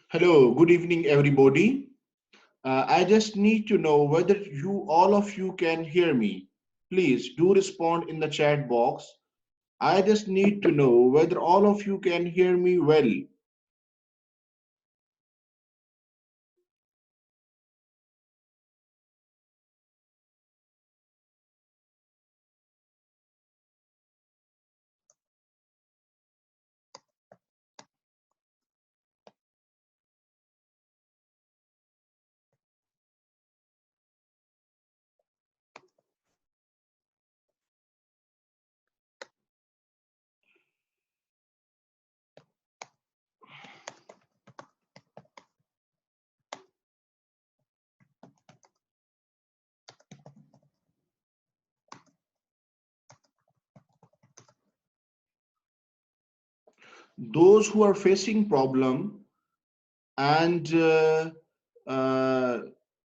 Hello, good evening, everybody. I just need to know whether all of you can hear me. Please do respond in the chat box. I just need to know whether all of you can hear me well. Those who are facing problem and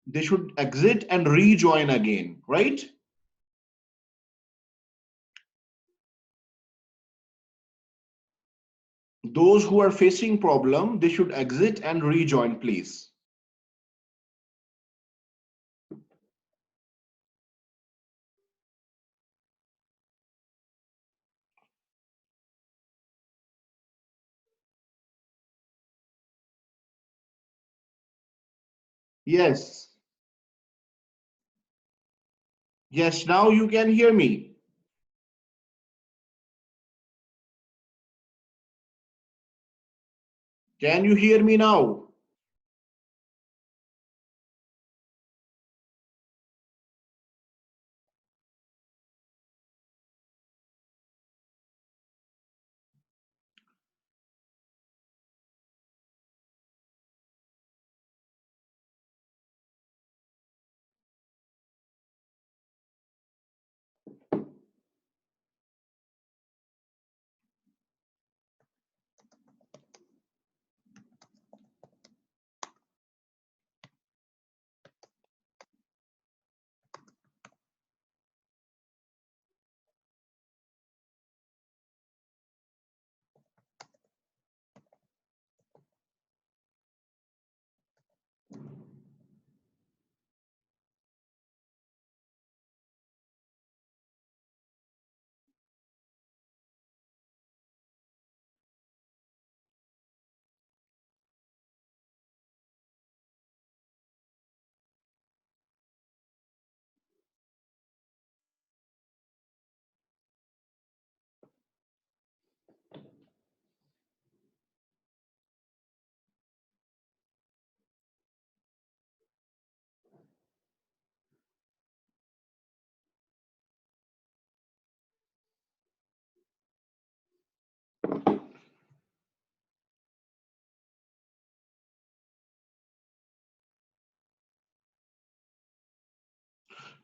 they should exit and rejoin again, right? Those who are facing problem, they should exit and rejoin, please. Yes. Yes, now you can hear me. Can you hear me now?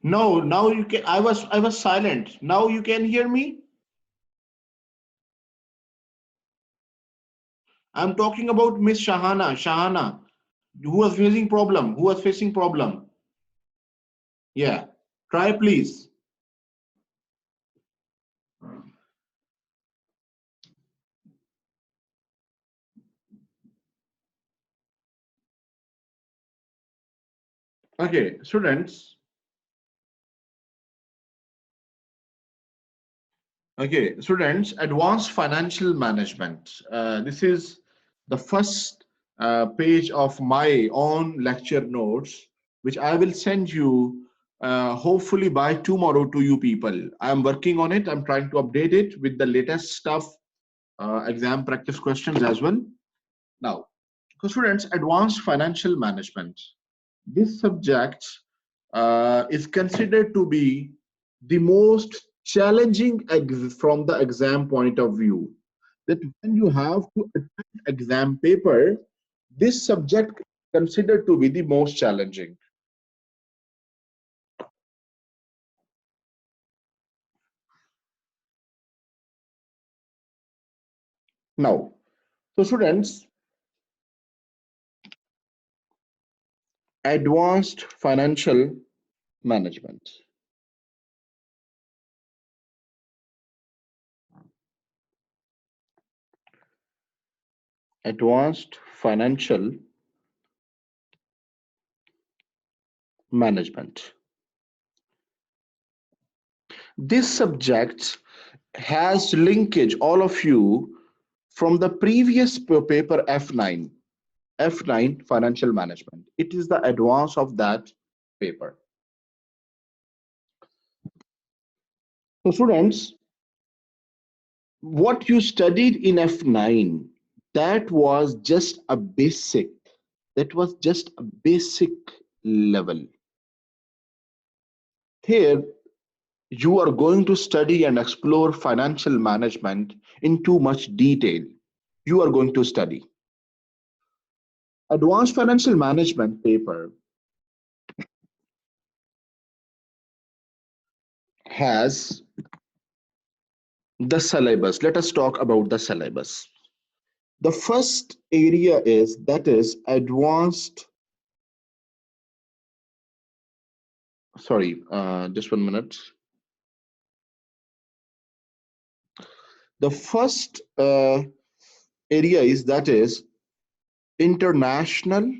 No, now you can. I was silent. Now you can hear me. I'm talking about Miss Shahana. Shahana, who was facing problem. Who was facing problem? Yeah. Try please. Okay, students. Okay, students. Advanced financial management. This is the first page of my own lecture notes, which I will send you hopefully by tomorrow to you people. I'm working on it. I'm trying to update it with the latest stuff, exam practice questions as well. Now, so students, advanced financial management. This subject is considered to be the most challenging from the exam point of view. That when you have to attempt exam paper, this subject is considered to be the most challenging. Now, so students, Advanced Financial Management. Advanced Financial Management. This subject has linkage, all of you, from the previous paper F9. F9 Financial Management. It is the advance of that paper. So students, what you studied in F9, that was just a basic, that was just a basic level. Here, you are going to study and explore financial management in too much detail. You are going to study. Advanced Financial Management paper has the syllabus. Let us talk about the syllabus. The first area is advanced, sorry, just 1 minute. The first area is international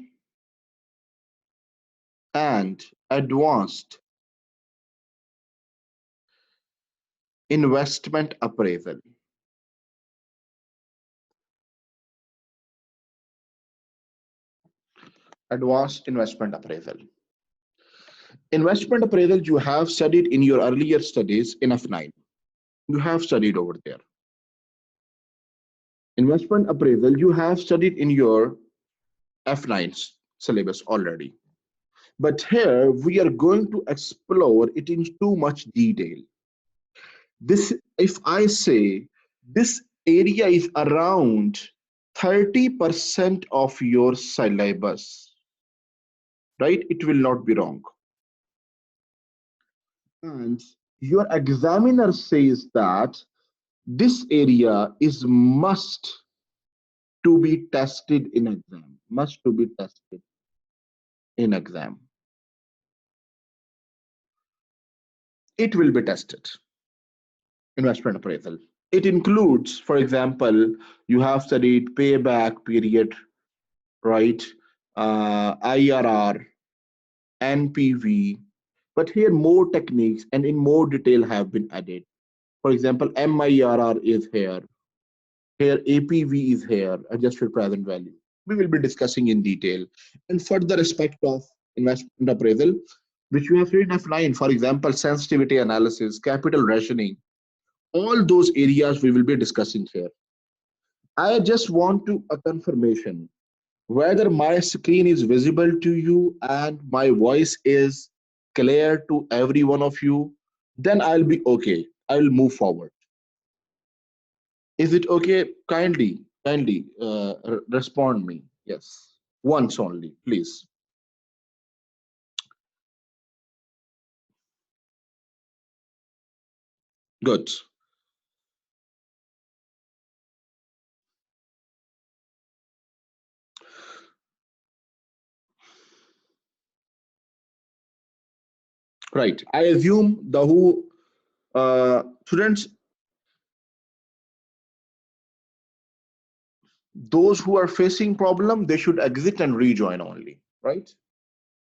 and advanced investment appraisal. Advanced investment appraisal. Investment appraisal you have studied in your earlier studies in F9. You have studied over there. Investment appraisal you have studied in your F9 syllabus already. But here we are going to explore it in too much detail. This, if I say this area is around 30% of your syllabus, right? It will not be wrong. And your examiner says that this area is must to be tested in exam, must to be tested in exam. It will be tested. Investment appraisal. It includes, for example, you have studied payback period, right? IRR, NPV, but here more techniques and in more detail have been added. For example, MIRR is here. Here APV is here, adjusted present value. We will be discussing in detail. And further aspect of investment appraisal, which you have studied in F9, for example, sensitivity analysis, capital rationing, all those areas we will be discussing here. I just want to a confirmation whether my screen is visible to you and my voice is clear to every one of you, then I'll be okay. I'll move forward. Is it okay? Kindly respond me. Yes. Once only, please. Good. Right. I assume the who students, those who are facing problem, they should exit and rejoin only, right?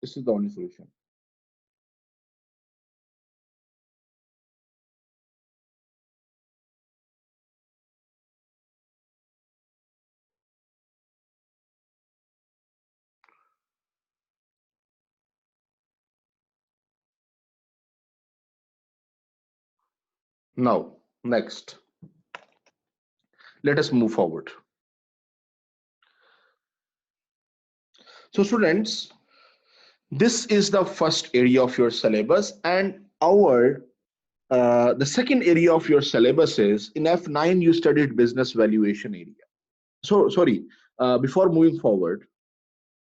This is the only solution. Now, next, let us move forward. So students, this is the first area of your syllabus, and the second area of your syllabus is in F9 you studied business valuation area. So sorry, before moving forward,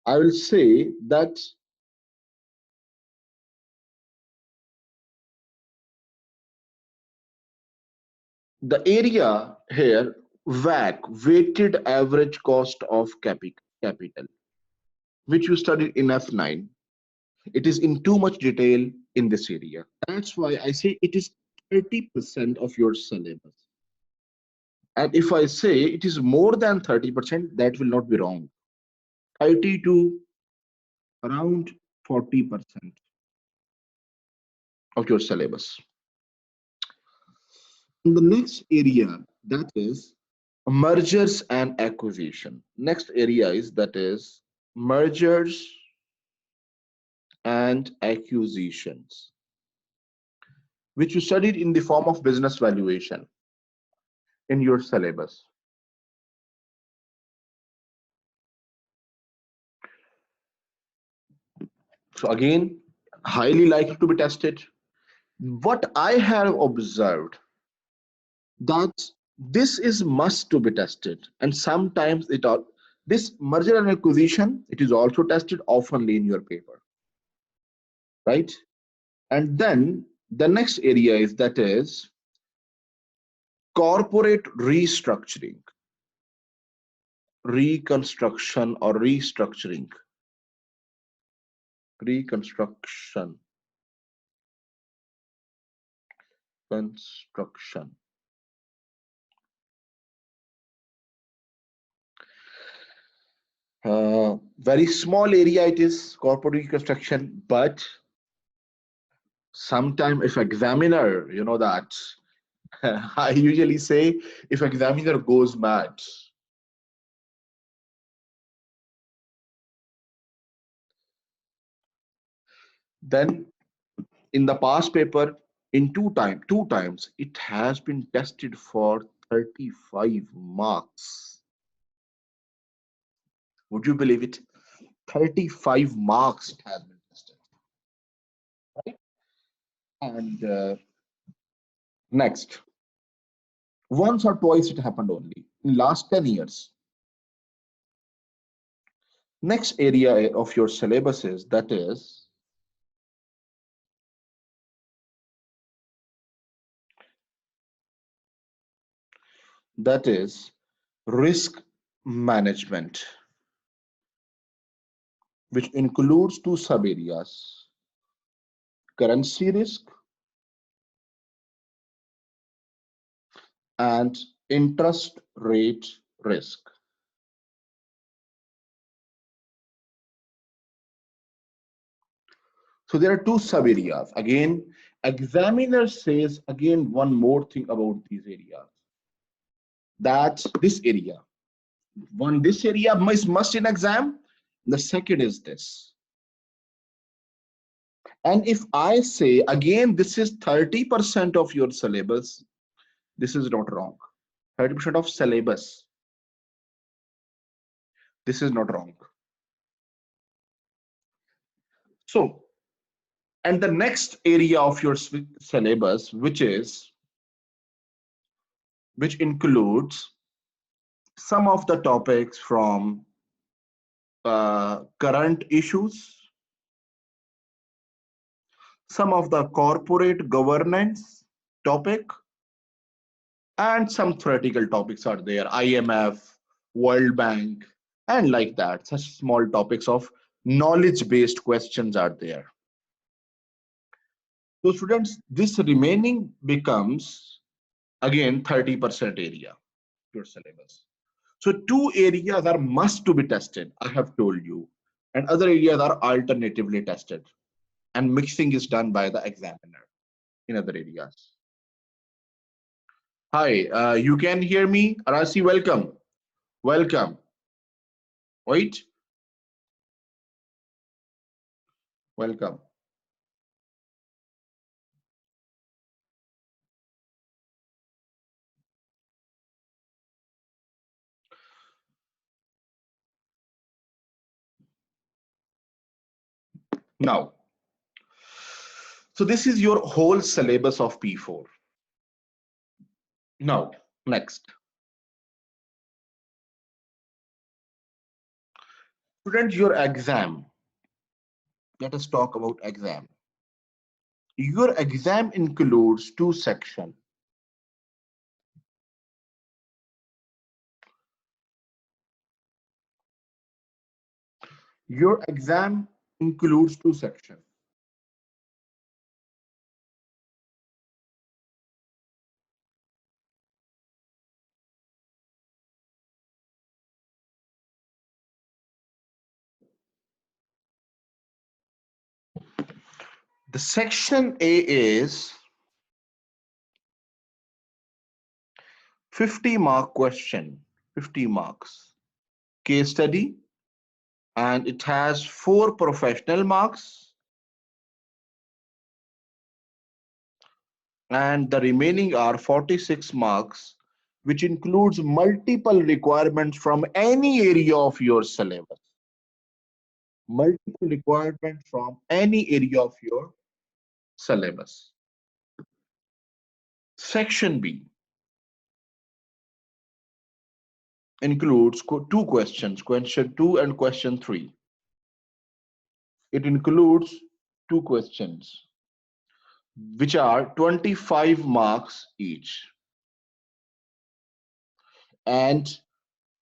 I will say that the area here, WAC, weighted average cost of capital. which you studied in F9. It is in too much detail in this area. That's why I say it is 30% of your syllabus. And if I say it is more than 30%, that will not be wrong. 30 to around 40% of your syllabus. In the next area, that is mergers and acquisition. Next area is that is mergers and acquisitions, which you studied in the form of business valuation in your syllabus. So again, highly likely to be tested. What I have observed that this is must to be tested, and sometimes this merger and acquisition, it is also tested oftenly in your paper, right? And then the next area is that is corporate restructuring, reconstruction or restructuring, reconstruction, construction. Very small area it is, corporate reconstruction, but sometime if examiner, you know that, I usually say if examiner goes mad, then in the past paper in two times it has been tested for 35 marks. Would you believe it? 35 marks it has been tested, right? And next, once or twice it happened only in last 10 years. Next area of your syllabus is that is risk management, which includes two sub areas: currency risk and interest rate risk. So there are two sub areas. Again, examiner says again one more thing about these areas. That this area, this area is must in exam. The second is this. And if I say again, this is 30% of your syllabus, this is not wrong. 30% of syllabus. This is not wrong. So, and the next area of your syllabus, which includes some of the topics from current issues, some of the corporate governance topic, and some theoretical topics are there, IMF, World Bank, and like that, such small topics of knowledge-based questions are there. So students, this remaining becomes again 30% area, your syllabus. So two areas are must to be tested, I have told you, and other areas are alternatively tested, and mixing is done by the examiner in other areas. Hi, you can hear me? Arasi, welcome. Welcome. Wait. Welcome. Now, so this is your whole syllabus of P4. Now, next. Students, your exam. Let us talk about exam. Your exam includes two sections. Your exam includes two sections. The section A is 50-mark question, 50 marks, case study, and it has 4 professional marks, and the remaining are 46 marks, which includes multiple requirements from any area of your syllabus. Multiple requirements from any area of your syllabus. Section B includes two questions, question 2 and question 3. It includes two questions, which are 25 marks each. And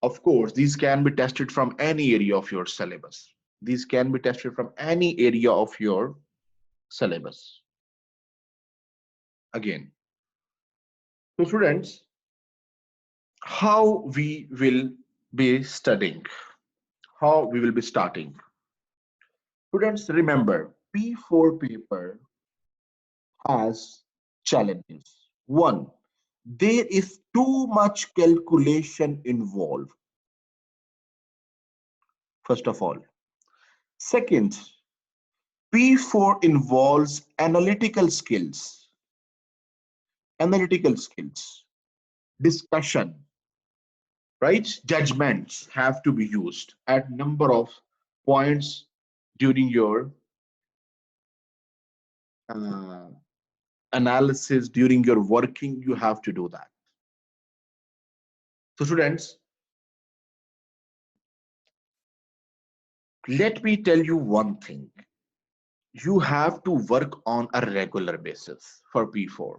of course, these can be tested from any area of your syllabus. These can be tested from any area of your syllabus. Again, so students, how we will be studying, how we will be starting. Students, remember, P4 paper has challenges. One, there is too much calculation involved, first of all. Second, P4 involves analytical skills, discussion, right? Judgments have to be used at number of points during your analysis, during your working, you have to do that. So students, let me tell you one thing. You have to work on a regular basis for P4.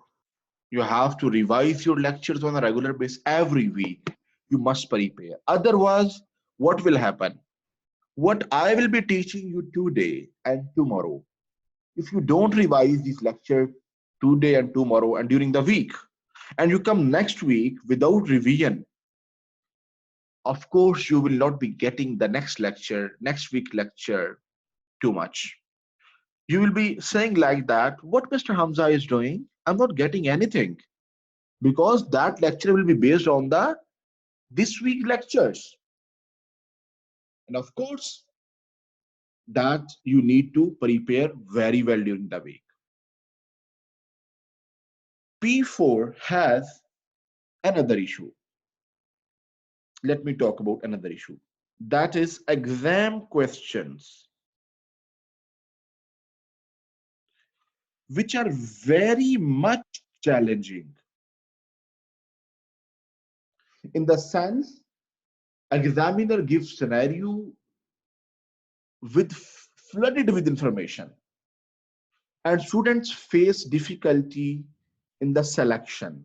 You have to revise your lectures on a regular basis. Every week you must prepare. Otherwise, what will happen? What I will be teaching you today and tomorrow, if you don't revise this lecture today and tomorrow and during the week, and you come next week without revision, of course you will not be getting the next week lecture too much. You will be saying like that, what Mr. Hamzah is doing, I'm not getting anything, because that lecture will be based on the this week lectures. And of course, that you need to prepare very well during the week. P4 has another issue. Let me talk about another issue. That is exam questions, which are very much challenging. In the sense, examiner gives scenario with flooded with information, and students face difficulty in the selection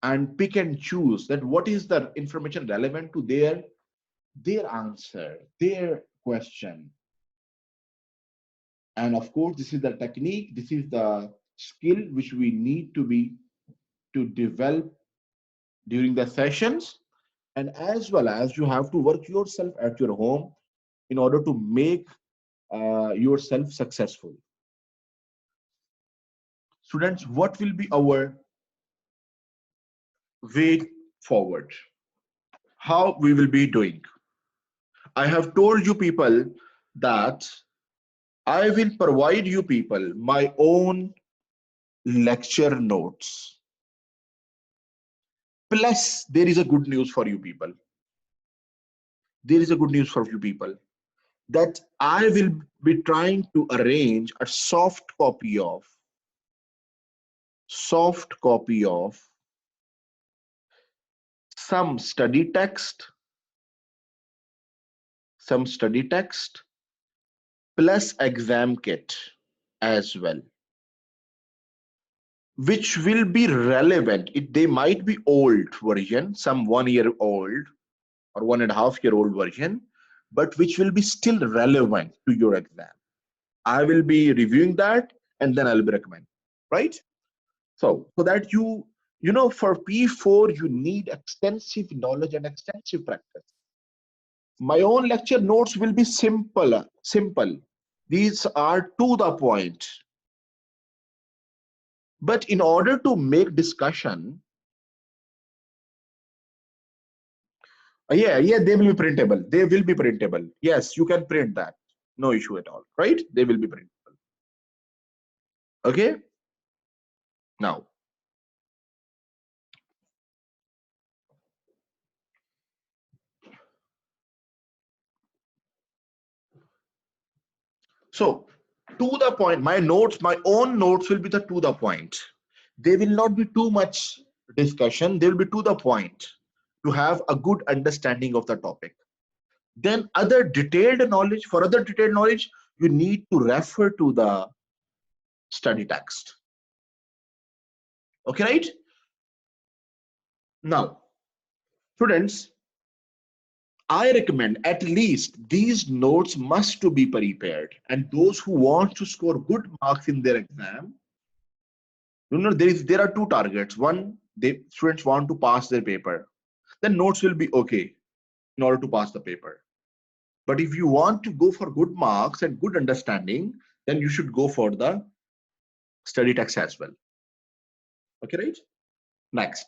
and pick and choose that what is the information relevant to their answer, their question. And of course, this is the technique, this is the skill which we need to develop during the sessions, and as well as you have to work yourself at your home in order to make yourself successful. Students, what will be our way forward? How we will be doing? I have told you people that I will provide you people my own lecture notes. Plus, there is a good news for you people. There is a good news for you people that I will be trying to arrange a soft copy of some study text plus exam kit as well, which will be relevant. They might be old version, some 1 year old or 1.5 year old version, but which will be still relevant to your exam. I will be reviewing that and then I'll be recommending, right? So that for P4, you need extensive knowledge and extensive practice. My own lecture notes will be simple. These are to the point. But in order to make discussion, yeah, they will be printable. They will be printable. Yes, you can print that. No issue at all, right? They will be printable. Okay. Now, so to the point, my own notes will be the to the point. They will not be too much discussion. They will be to the point to have a good understanding of the topic. Then for other detailed knowledge, you need to refer to the study text. Okay, right? Now, students, I recommend at least these notes must to be prepared, and those who want to score good marks in their exam, there are two targets. One, students want to pass their paper, then notes will be okay in order to pass the paper. But if you want to go for good marks and good understanding, then you should go for the study text as well. Okay, right? Next,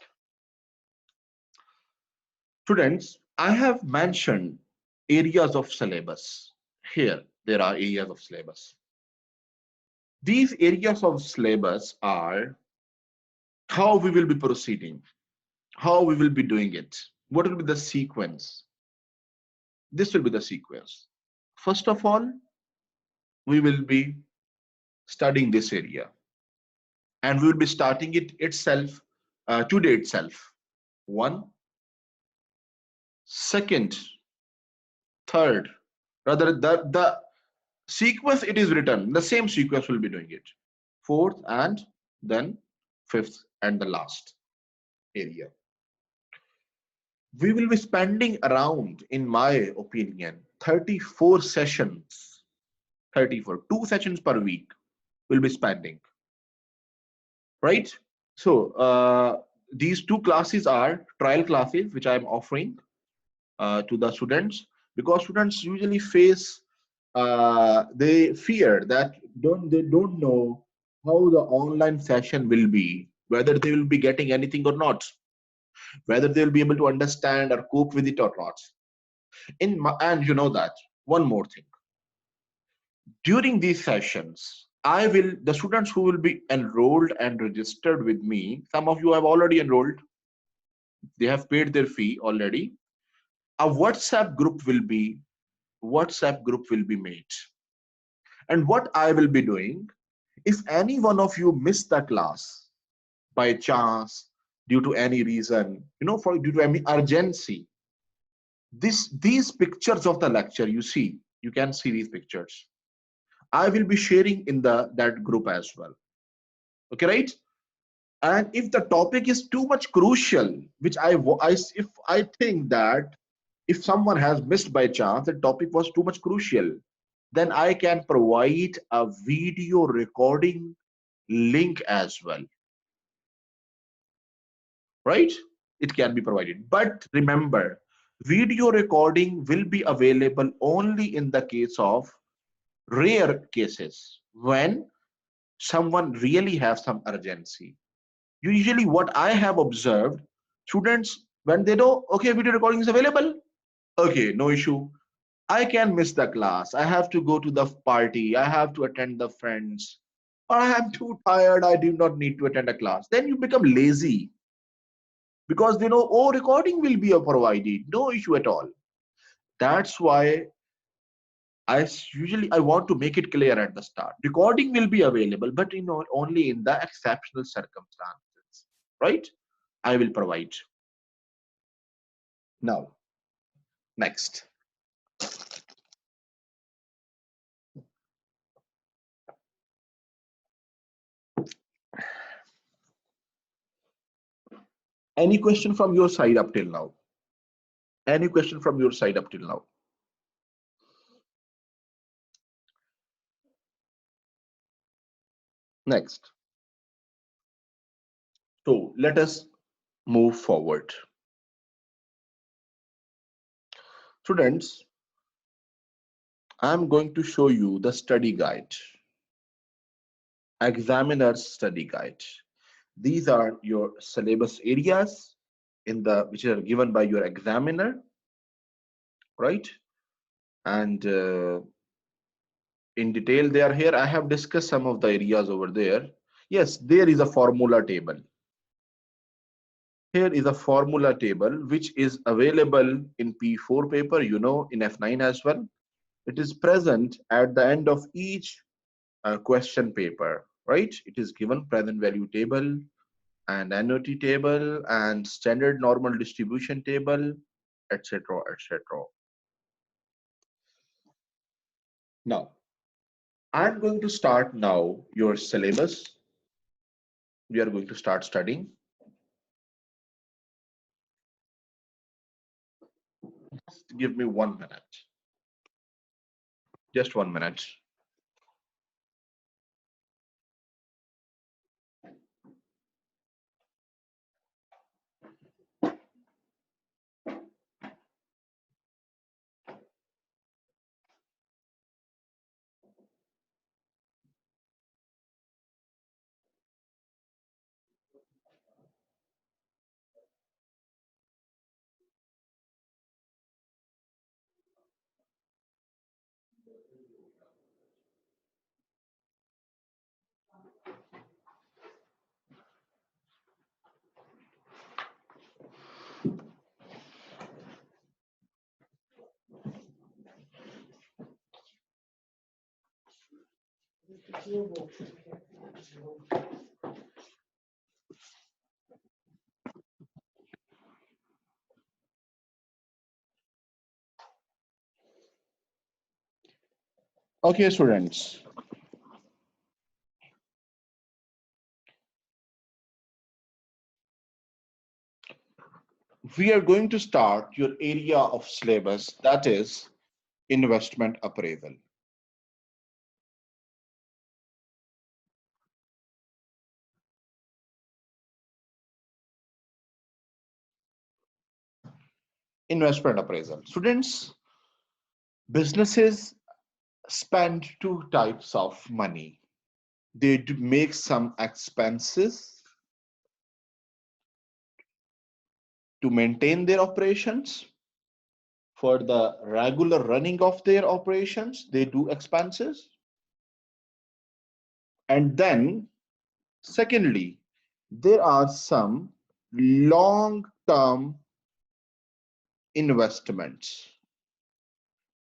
students, I have mentioned areas of syllabus. Here, there are areas of syllabus. These areas of syllabus are how we will be proceeding, how we will be doing it, what will be the sequence. This will be the sequence. First of all, we will be studying this area, and we will be starting it itself today itself. One, second, third, rather the sequence it is written, the same sequence will be doing it. Fourth, and then fifth, and the last area. We will be spending around, in my opinion, 34 sessions, 2 sessions per week will be spending, right? So these two classes are trial classes, which I am offering to the students, because students usually face, they fear that they don't know how the online session will be, whether they will be getting anything or not, whether they will be able to understand or cope with it or not. And you know that one more thing, during these sessions, the students who will be enrolled and registered with me, some of you have already enrolled, they have paid their fee already. A WhatsApp group will be made. And what I will be doing, if any one of you miss the class by chance, due to any reason, due to any urgency, these pictures of the lecture, you can see these pictures. I will be sharing in that group as well. Okay, right? And if the topic is too much crucial, which if I think that if someone has missed by chance, the topic was too much crucial, then I can provide a video recording link as well, right? It can be provided. But remember, video recording will be available only in the case of rare cases when someone really has some urgency. Usually what I have observed, students, when they know, okay, video recording is available, okay, no issue, I can miss the class, I have to go to the party, I have to attend the friends, or I am too tired, I do not need to attend a class. Then you become lazy because they know, oh, recording will be provided, no issue at all. That's why I want to make it clear at the start. Recording will be available, but only in the exceptional circumstances, right? I will provide. Now, next. Any question from your side up till now? Any question from your side up till now? Next. So let us move forward. Students, I'm going to show you the study guide, examiner's study guide. These are your syllabus areas which are given by your examiner, right? And in detail they are here. I have discussed some of the areas over there. Yes, there is a formula table. Here is a formula table which is available in P4 paper, in F9 as well. It is present at the end of each question paper, right? It is given present value table and annuity table and standard normal distribution table, etc., etc. Now, I'm going to start now your syllabus. We are going to start studying. Just give me 1 minute. Just 1 minute. Okay, students. We are going to start your area of syllabus, that is investment appraisal. Investment appraisal. Students, businesses spend two types of money. They do make some expenses to maintain their operations. For the regular running of their operations, they do expenses. And then, secondly, there are some long-term investments.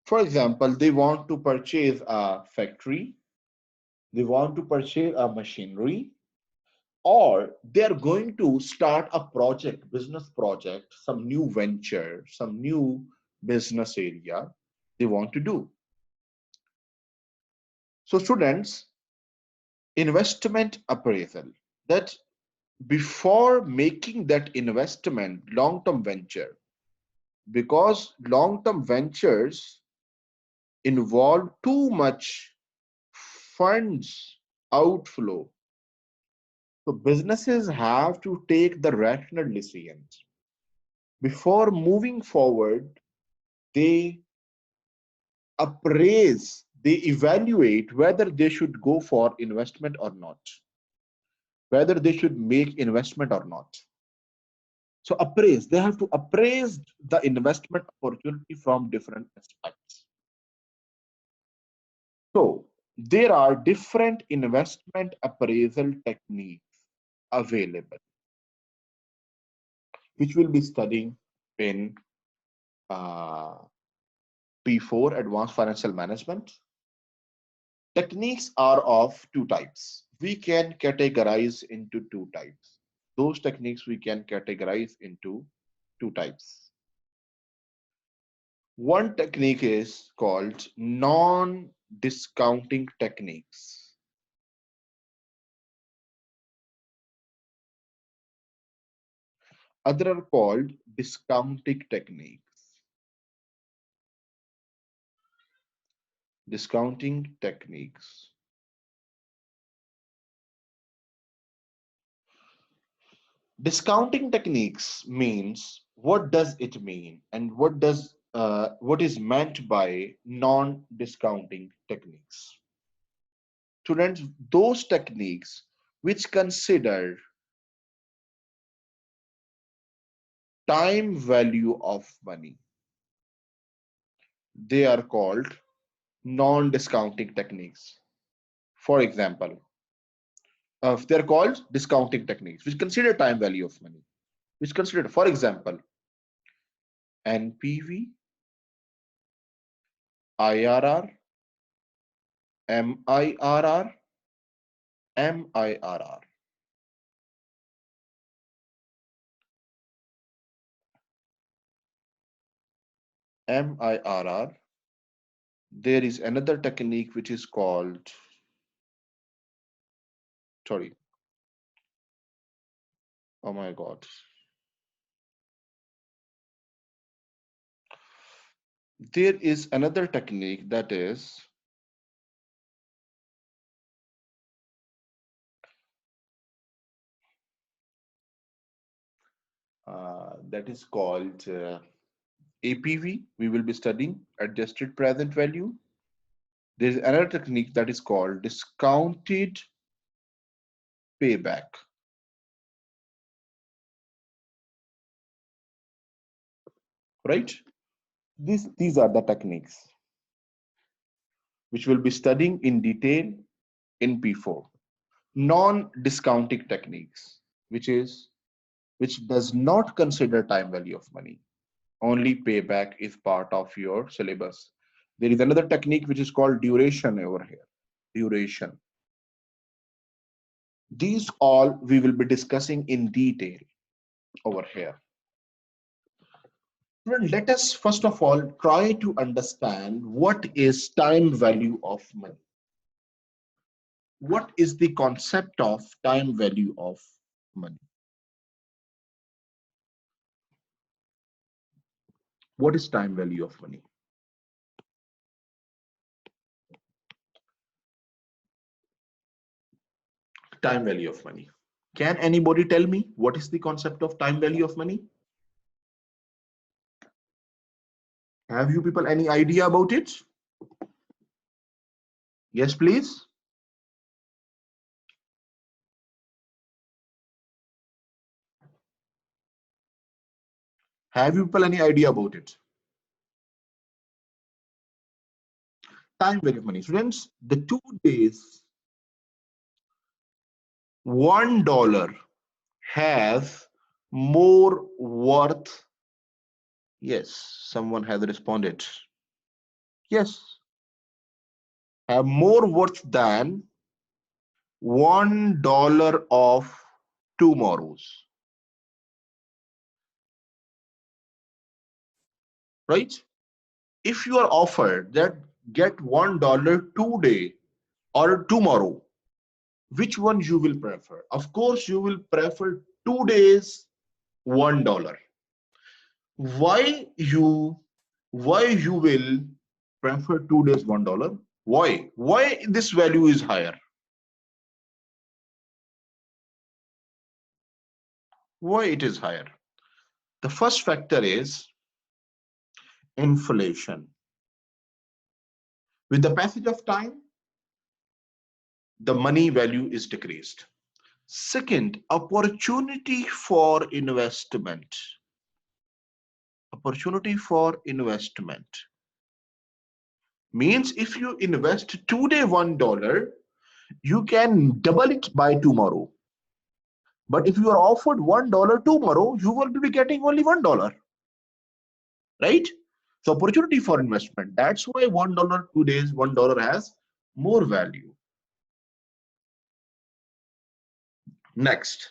For example, they want to purchase a factory, they want to purchase a machinery, or they're going to start a project, business project, some new venture, some new business area they want to do. So students, investment appraisal, that before making that investment, long-term venture, because long-term ventures involve too much funds outflow. So businesses have to take the rational decisions. Before moving forward, they appraise, they evaluate whether they should go for investment or not, whether they should make investment or not. So appraise, they have to appraise the investment opportunity from different aspects. So there are different investment appraisal techniques available, which we'll be studying in P4 Advanced Financial Management. Techniques are of two types. We can categorize into two types. Those techniques we can categorize into two types. One technique is called non-discounting techniques. Other are called discounting techniques. Discounting techniques. Discounting techniques means, what does it mean, and what is meant by non-discounting techniques? Students, those techniques which consider time value of money, they are called non-discounting techniques. For example, they're called discounting techniques which consider time value of money, which consider, for example, NPV, IRR, MIRR, MIRR. MIRR. There is another technique which is called, sorry, oh my God. There is another technique that is called APV. We will be studying adjusted present value. There is another technique that is called discounted payback. Right? These are the techniques which we'll be studying in detail in P4. Non-discounting techniques, which does not consider time value of money. Only payback is part of your syllabus. There is another technique which is called duration over here. Duration. These all we will be discussing in detail over here. Let us first of all try to understand what is time value of money. What is the concept of time value of money? What is time value of money? Time value of money. Can anybody tell me what is the concept of time value of money? Have you people any idea about it? Yes, please. Have you people any idea about it? Time value of money. Students, the 2 days, $1 has more worth. Yes, someone has responded. Yes, have more worth than $1 of tomorrows. Right? If you are offered that get $1 today or tomorrow, which one you will prefer? Of course, you will prefer 2 days, $1. Why you will prefer 2 days, $1? Why? Why this value is higher? Why it is higher? The first factor is inflation. With the passage of time, the money value is decreased. Second, opportunity for investment. Opportunity for investment means if you invest today $1, you can double it by tomorrow. But if you are offered $1 tomorrow, you will be getting only $1. Right? So opportunity for investment. That's why $1 2 days, $1 has more value. Next,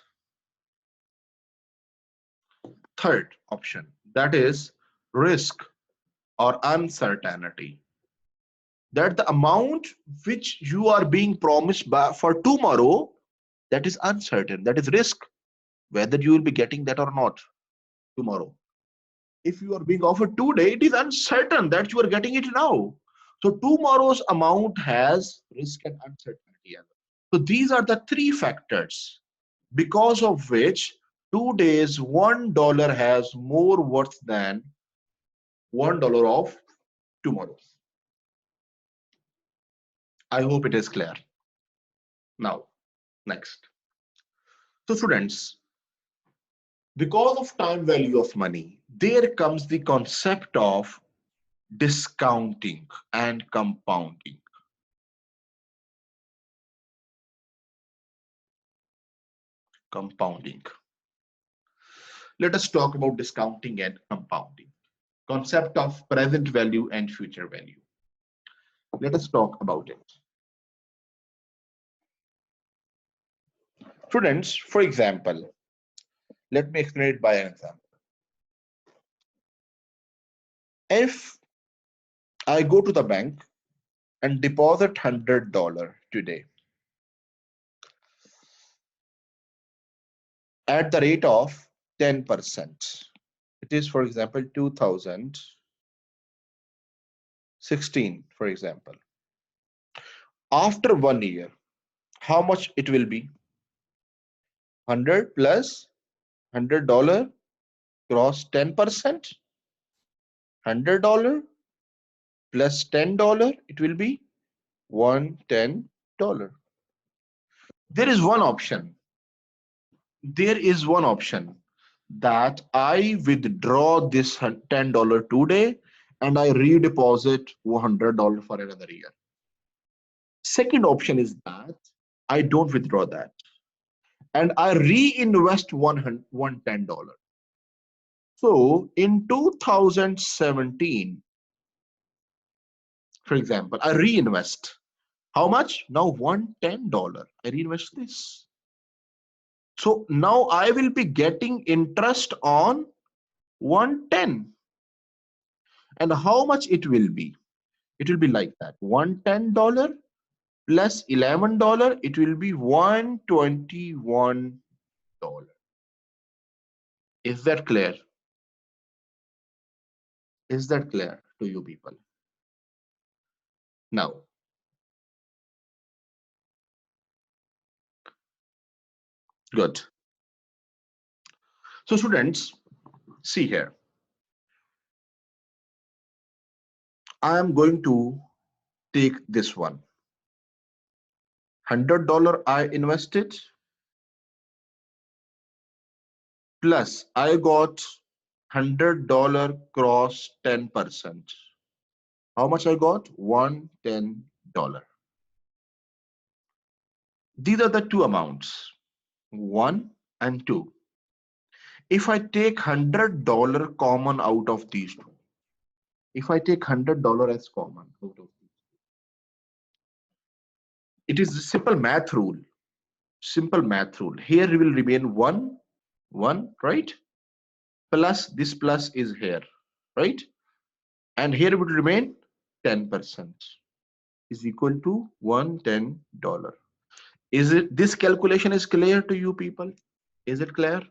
third option, that is risk or uncertainty. That the amount which you are being promised for tomorrow, that is uncertain, that is risk, whether you will be getting that or not tomorrow. If you are being offered today, it is uncertain that you are getting it now. So tomorrow's amount has risk and uncertainty. So these are the three factors because of which 2 days, $1 has more worth than $1 of tomorrow. I hope it is clear. Now, next. So students, because of time value of money, there comes the concept of discounting and compounding. Compounding. Let us talk about discounting and compounding. Concept of present value and future value. Let us talk about it. Students, for example, let me explain it by an example. If I go to the bank and deposit $100 today at the rate of 10%, it is, for example, 2016, for example. After 1 year, how much it will be? 100 plus $100 cross 10%. $100 plus $10, it will be $110. There is one option. There is one option that I withdraw this $10 today and I redeposit $100 for another year. Second option is that I don't withdraw that and I reinvest $110. So in 2017, for example, I reinvest. How much? Now $110. I reinvest this. So now I will be getting interest on 110. And how much it will be? It will be like that. $110 plus $11, it will be $121. Is that clear? Is that clear to you people? Now, good. So students, see here. I am going to take this one. $100 I invested plus I got $100 cross 10%. How much I got? $110. These are the two amounts, 1 and 2. If I take $100 common out of these two, if I take $100 as common out of these, it is a simple math rule. Simple math rule. Here will remain 1, 1, right? Plus this plus is here, right? And here it would remain 10% is equal to $110. Is it, this calculation is clear to you people? Is it clear?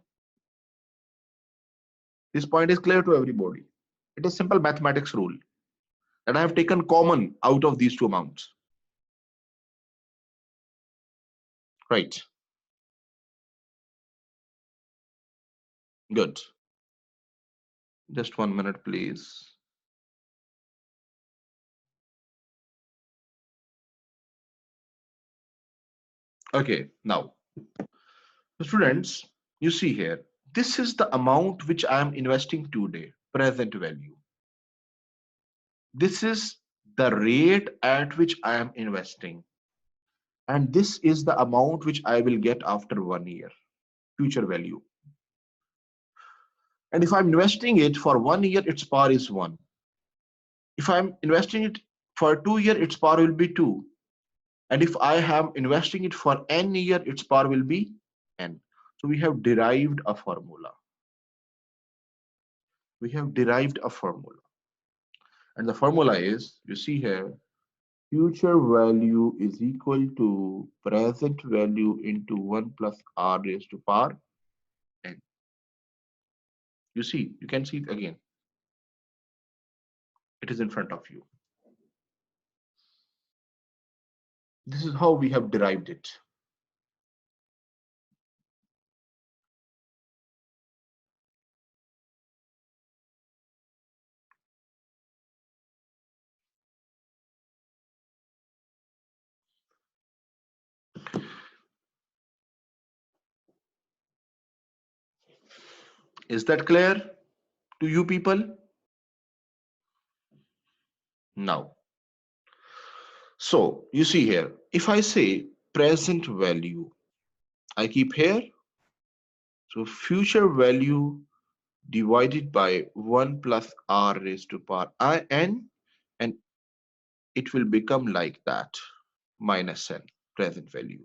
This point is clear to everybody. It is simple mathematics rule that I have taken common out of these two amounts. Right. Good. Just 1 minute, please. Okay, now, students, you see here, this is the amount which I am investing today, present value. This is the rate at which I am investing. And this is the amount which I will get after 1 year, future value. And if I'm investing it for 1 year, its par is 1. If I'm investing it for 2 years, its par will be 2. And if I am investing it for n year, its par will be n. So we have derived a formula. We have derived a formula. And the formula is, you see here, future value is equal to present value into 1 plus r raised to power n. You see, you can see it again. It is in front of you. This is how we have derived it. Is that clear to you people? Now, so you see here, if I say present value, I keep here, so future value divided by 1 plus r raised to power n, and it will become like that, minus n, present value.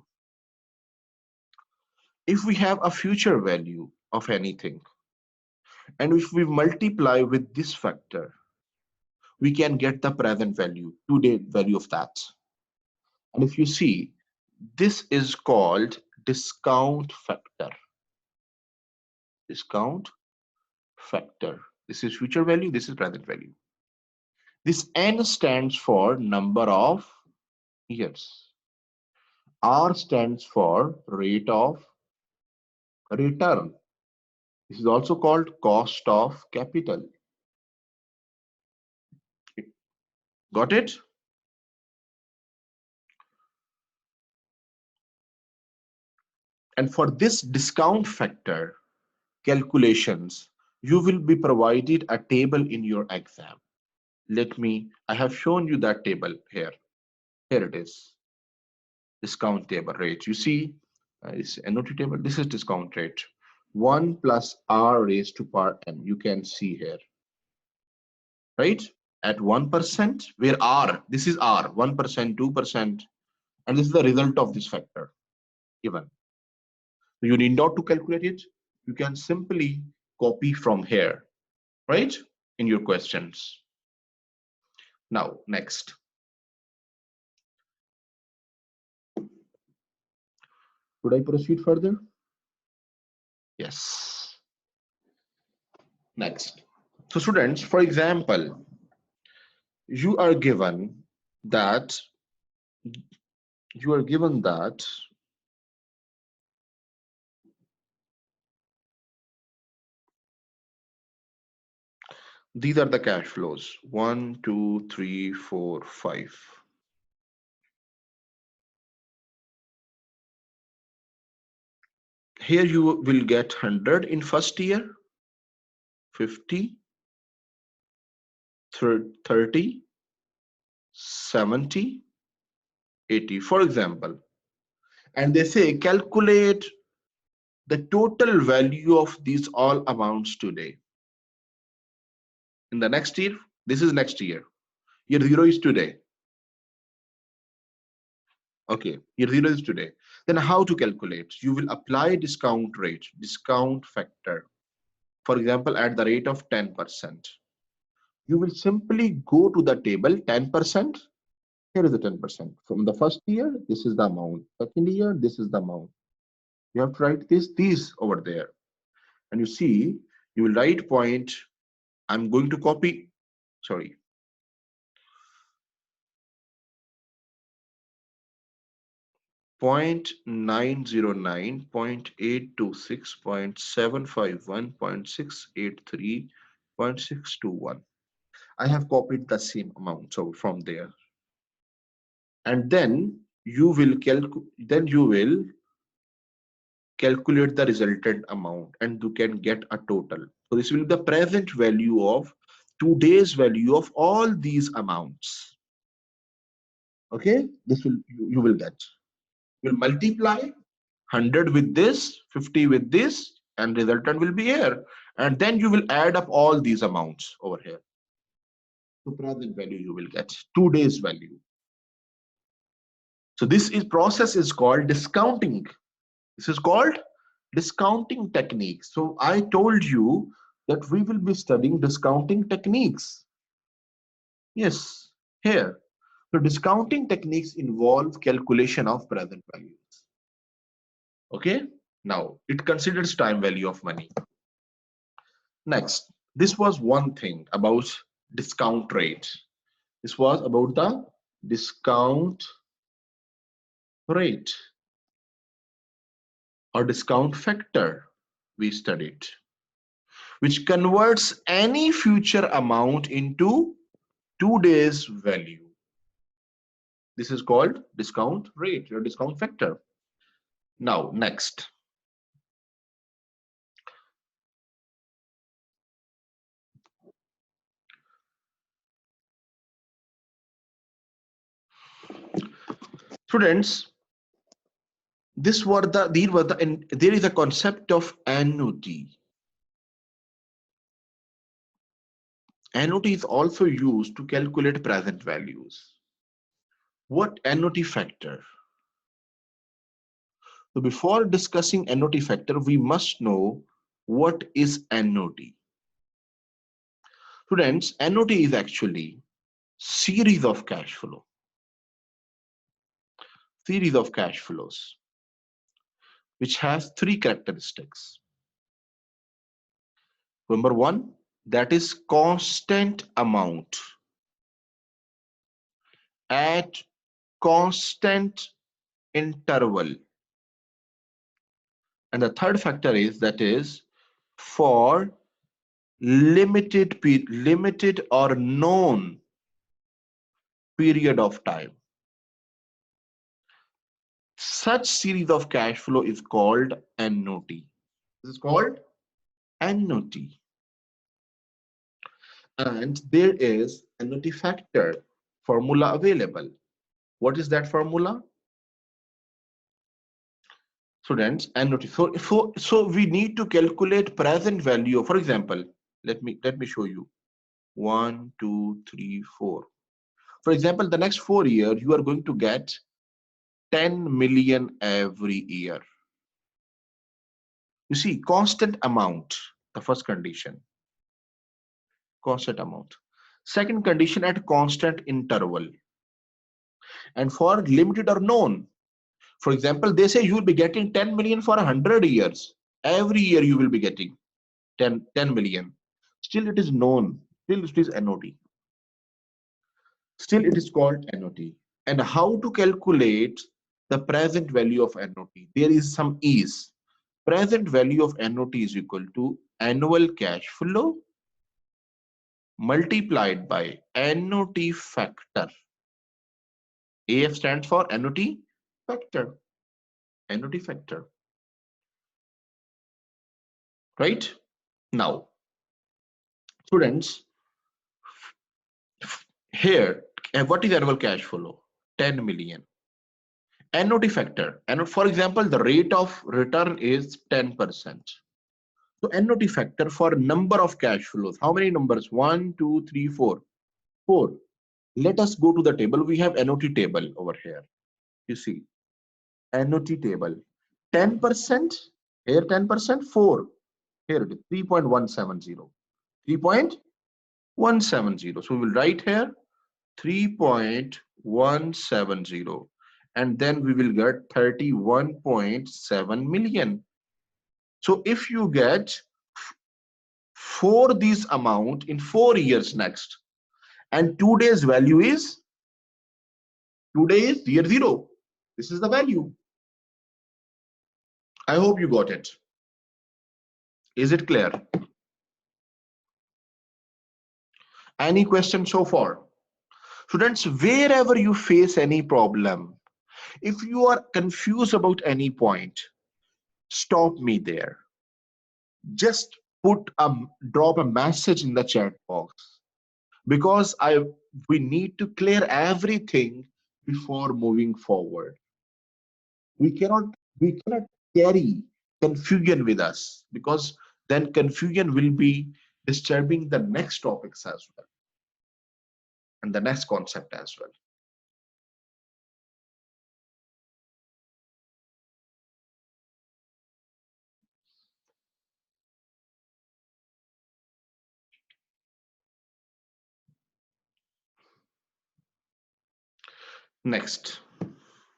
If we have a future value of anything, and if we multiply with this factor, we can get the present value, today value of that. And if you see, this is called discount factor. Discount factor. This is future value, this is present value. This n stands for number of years. R stands for rate of return. This is also called cost of capital. Got it? And for this discount factor calculations, you will be provided a table in your exam. I have shown you that table here. Here it is. Discount table rate. You see, it's annuity table. This is discount rate. 1 plus r raised to power n. You can see here. Right? At 1%, where r, this is r, 1%, 2%, and this is the result of this factor given. So you need not to calculate it. You can simply copy from here, right? In your questions. Now, next. Should I proceed further? Yes. Next. So students, for example, you are given that these are the cash flows. 1, 2, 3, 4, 5. Here you will get 100 in first year, 50, 30, 70, 80, for example. And they say calculate the total value of these all amounts today. In the next year, this is next year. Year 0 is today. Okay, year 0 is today. Then how to calculate? You will apply discount rate, discount factor. For example, at the rate of 10%. You will simply go to the table 10%. Here is the 10%. From the first year, this is the amount. Second year, this is the amount. You have to write these over there. And you see, you will write point. I'm going to copy, sorry. Point 909, 0.826, 0.751, 0.683, 0.621. I have copied the same amount so from there. And then you will calculate the resultant amount and you can get a total. So this will be the present value of today's value of all these amounts. Okay, this will you will get. Will multiply 100 with this, 50 with this, and resultant will be here. And then you will add up all these amounts over here. So present value you will get today's value. So this process is called discounting. This is called discounting techniques. So I told you that we will be studying discounting techniques. Yes, here. So discounting techniques involve calculation of present values. Okay, now it considers time value of money. Next, this was one thing about discount rate. This was about the discount rate or discount factor we studied, which converts any future amount into today's value. This is called discount rate or discount factor. Now, next. Students, there is a concept of annuity. Annuity is also used to calculate present values. What annuity factor? So before discussing annuity factor, we must know what is annuity. Students, annuity is actually series of cash flows, which has three characteristics. Number one, that is constant amount at constant interval. And the third factor is that is for limited or known period of time. Such series of cash flow is called annuity. This is called annuity. And there is annuity factor formula available. What is that formula? Students, annuity. So we need to calculate present value. For example, let me show you. 1, 2, 3, 4. For example, the next 4 years, you are going to get 10 million every year. You see, constant amount, the first condition, constant amount. Second condition, at constant interval. And for limited or known, for example, they say you will be getting 10 million for 100 years. Every year you will be getting 10 million. Still it is known, still it is annuity. Still it is called annuity. And how to calculate the present value of annuity? There is some ease. Present value of annuity is equal to annual cash flow multiplied by annuity factor. AF stands for annuity factor. Annuity factor. Right? Now, students, here, what is annual cash flow? 10 million. Annuity factor. And for example, the rate of return is 10%. So annuity factor for number of cash flows. How many numbers? 1, 2, 3, 4. 4. Let us go to the table. We have annuity table over here. You see, annuity table. 10%. Here 10%. 4. Here it is 3.170. 3.170. So we will write here 3.170. And then we will get 31.7 million. So if you get for this amount in 4 years next, and today's value is, today is year 0. This is the value. I hope you got it. Is it clear? Any questions so far? Students, wherever you face any problem, if you are confused about any point, stop me there. Just drop a message in the chat box, because we need to clear everything before moving forward. We cannot carry confusion with us, because then confusion will be disturbing the next topics as well and the next concept as well. Next,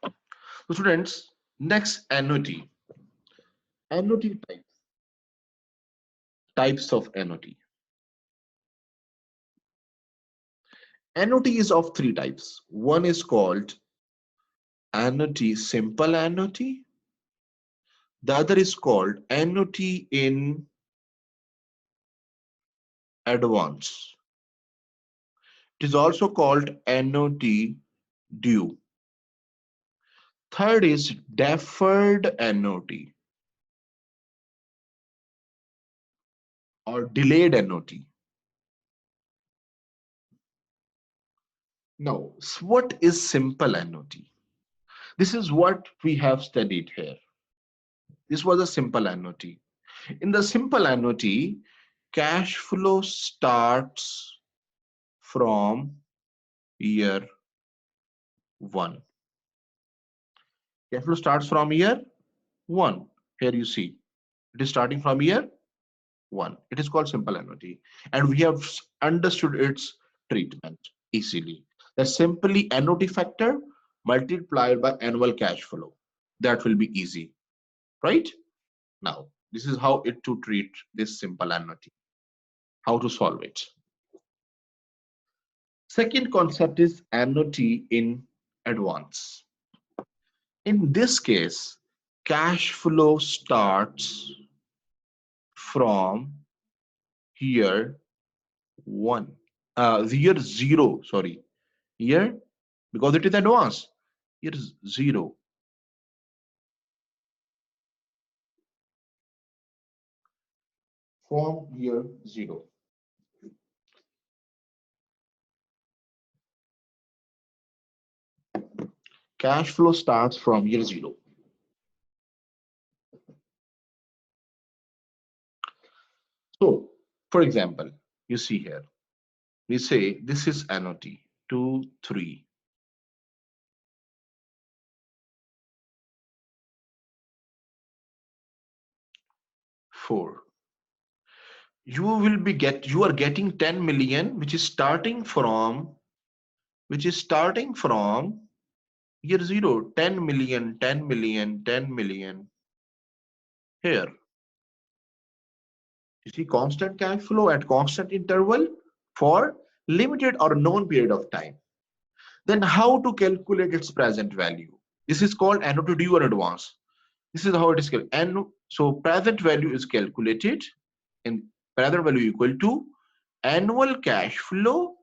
so students, next, annuity. Annuity types of annuity. Annuity is of 3 types. One is called annuity, simple annuity. The other is called annuity in advance. It is also called annuity due. Third is deferred annuity or delayed annuity. Now, what is simple annuity? This is what we have studied here. This was a simple annuity. In the simple annuity, cash flow starts from year 1. Cash flow starts from year 1. Here you see, it is starting from year 1. It is called simple annuity. And we have understood its treatment easily. That's simply annuity factor multiplied by annual cash flow. That will be easy, right? Now, this is how it to treat this simple annuity, how to solve it. Second concept is annuity in advance. In this case, cash flow starts from year 1. Year 0, sorry. Year, because it is advance. Year 0. From year 0. Cash flow starts from year 0. So, for example, you see here, we say this is annuity 2, 3. 4. You are getting 10 million, which is starting from year 0. 10 million, 10 million, 10 million. Here, you see constant cash flow at constant interval for limited or known period of time. Then how to calculate its present value? This is called annuity due or advance. This is how it is calculated. And so present value is calculated, and present value equal to annual cash flow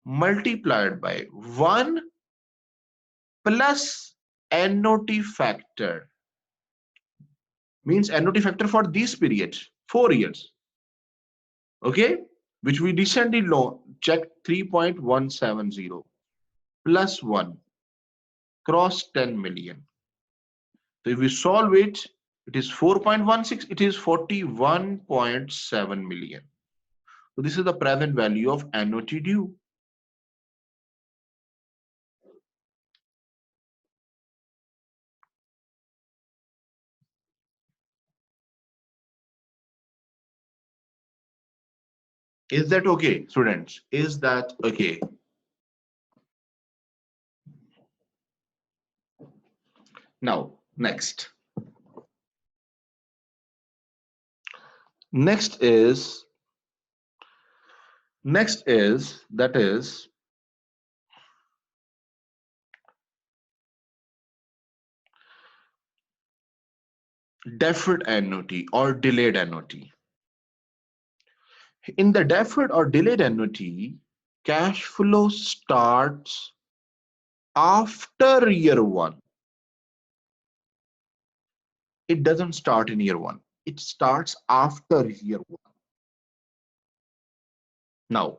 multiplied by 1 plus annuity factor. Means annuity factor for this period, 4 years. Okay, which we recently checked 3.170 plus 1 cross 10 million. So if we solve it, it is 4.16, it is 41.7 million. So this is the present value of annuity due. Is that okay, students? Is that okay? Now, next. Next is that is deferred annuity or delayed annuity. In the deferred or delayed annuity, cash flow starts after year 1. It doesn't start in year 1. It starts after year 1. Now,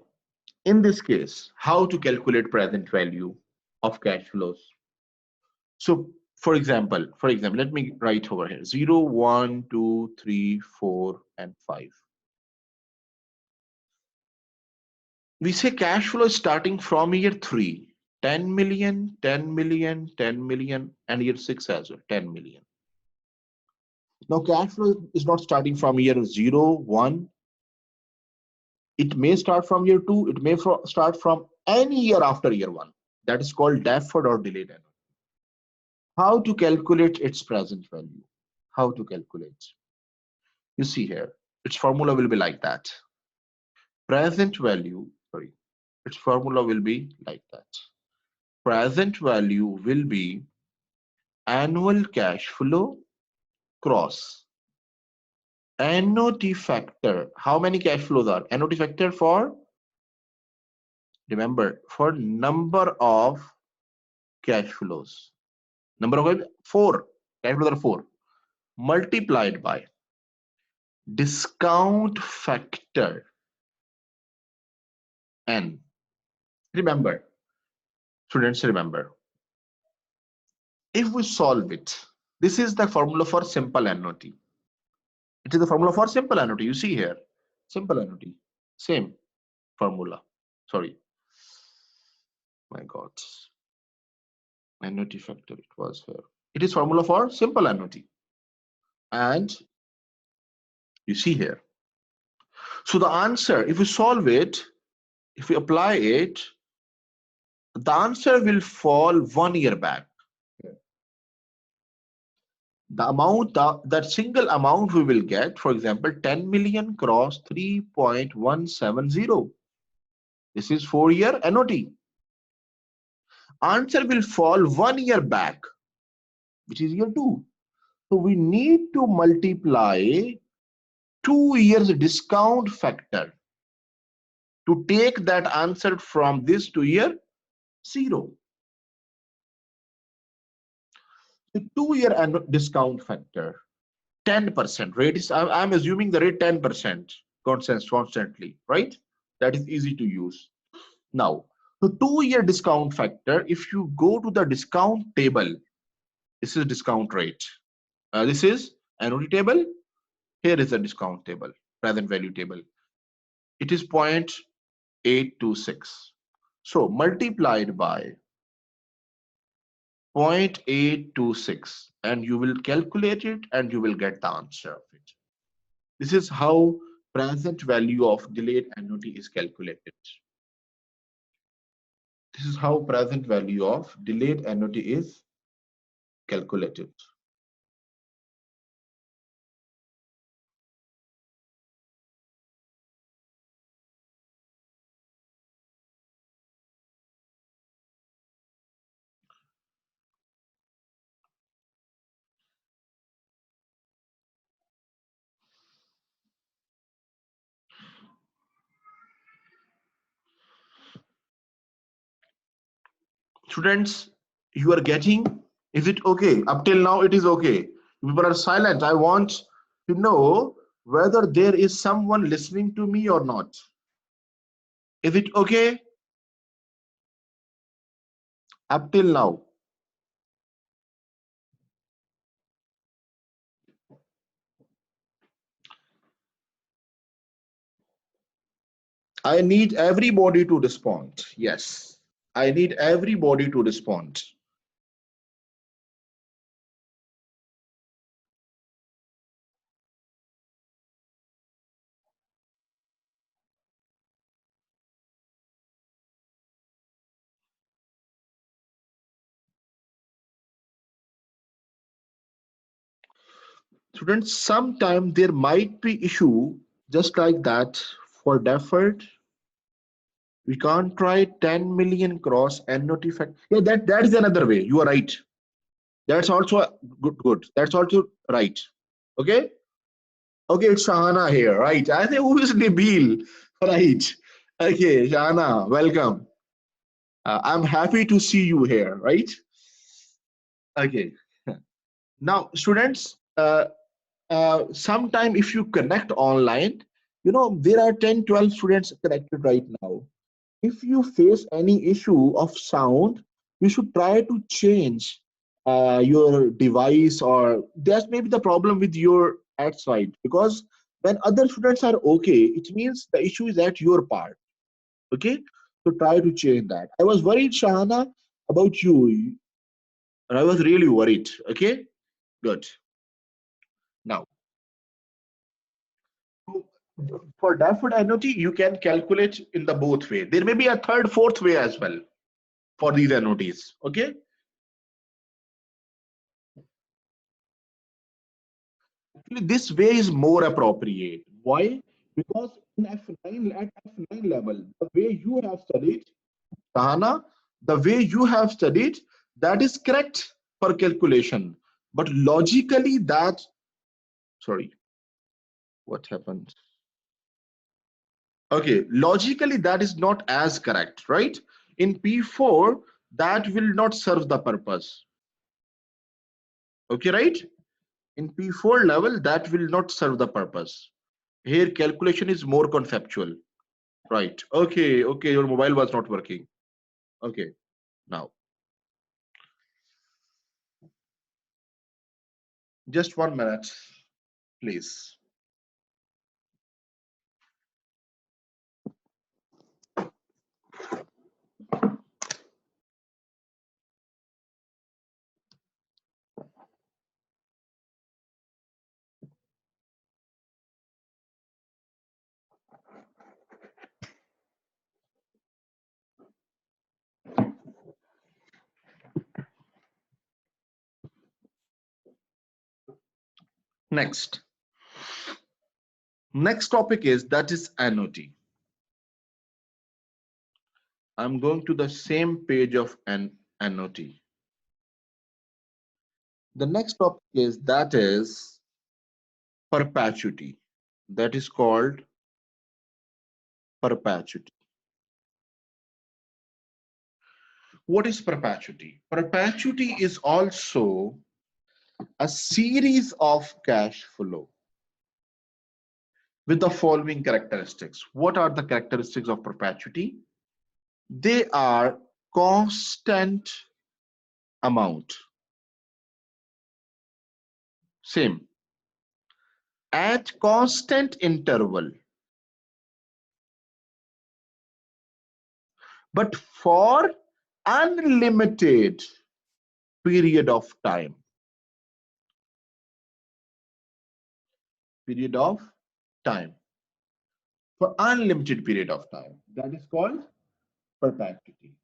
in this case, how to calculate present value of cash flows? So, for example, let me write over here 0, 1, 2, 3, 4, and 5. We say cash flow is starting from year 3, 10 million, 10 million, 10 million, and year 6 as well, 10 million. Now, cash flow is not starting from year 0, 1. It may start from year 2. It may start from any year after year 1. That is called deferred or delayed annuity. How to calculate its present value? How to calculate? You see here, its formula will be like that. Present value, sorry, its formula will be like that. Present value will be annual cash flow cross annuity factor. How many cash flows are? Annuity factor for, remember, for number of cash flows. Number of 4. Cash flows are 4. Multiplied by discount factor n. Remember, students, remember, If we solve it, this is the formula for simple annuity. It is the formula for simple annuity. You see here, simple annuity, same formula. Sorry, my God, annuity factor. It was here. It is formula for simple annuity, and you see here. So the answer, if we solve it, if we apply it, the answer will fall 1 year back. The amount, that single amount we will get, for example, 10 million cross 3.170. This is 4-year annuity. Answer will fall 1 year back, which is year 2. So we need to multiply 2 years discount factor to take that answer from this to year 0. The 2-year discount factor, 10% rate is, I'm assuming the rate 10% constantly, right? That is easy to use. Now, the 2-year discount factor, if you go to the discount table, this is discount rate. This is annuity table. Here is the discount table, present value table. It is 0.826. So multiplied by 0.826, and you will calculate it and you will get the answer of it. This is how present value of delayed annuity is calculated. This is how present value of delayed annuity is calculated. Students, you are getting, is it okay? Up till now it is okay. People are silent. I want to know whether there is someone listening to me or not. Is it okay up till now? I need everybody to respond. Yes, I need everybody to respond. Students, sometime there might be issue just like that for deferred. We can't try 10 million cross annuity fact. Yeah, that is another way. You are right. That's also good. That's also right. Okay. Okay, it's Shahana here, right? I think who is Nabil? Right. Okay, Shahana, welcome. I'm happy to see you here, right? Okay. Now, students, sometime if you connect online, there are 10, 12 students connected right now. If you face any issue of sound, you should try to change your device, or there's maybe the problem with your ad side, because when other students are okay, it means the issue is at your part. Okay, so try to change that. I was worried, Shahana, about you, and I was really worried. Okay, good. Now, for deferred annuity, you can calculate in the both way. There may be a third, fourth way as well for these annuities. Okay. Actually, this way is more appropriate. Why? Because in F9, at F9 level, the way you have studied, Tahana, the way you have studied, that is correct for calculation. But logically, sorry, what happened? Okay, logically, that is not as correct, right? In P4, that will not serve the purpose. Okay, right? In P4 level, that will not serve the purpose. Here, calculation is more conceptual. Right. Okay. Okay. Your mobile was not working. Okay. Now, Just 1 minute, please. Next topic is annuity. I'm going to the same page of an annuity. The next topic is perpetuity. That is called perpetuity. What is perpetuity? Perpetuity is also a series of cash flow with the following characteristics. What are the characteristics of perpetuity? They are constant amount, same, at constant interval, but for unlimited period of time. For unlimited period of time. That is called perpetuity.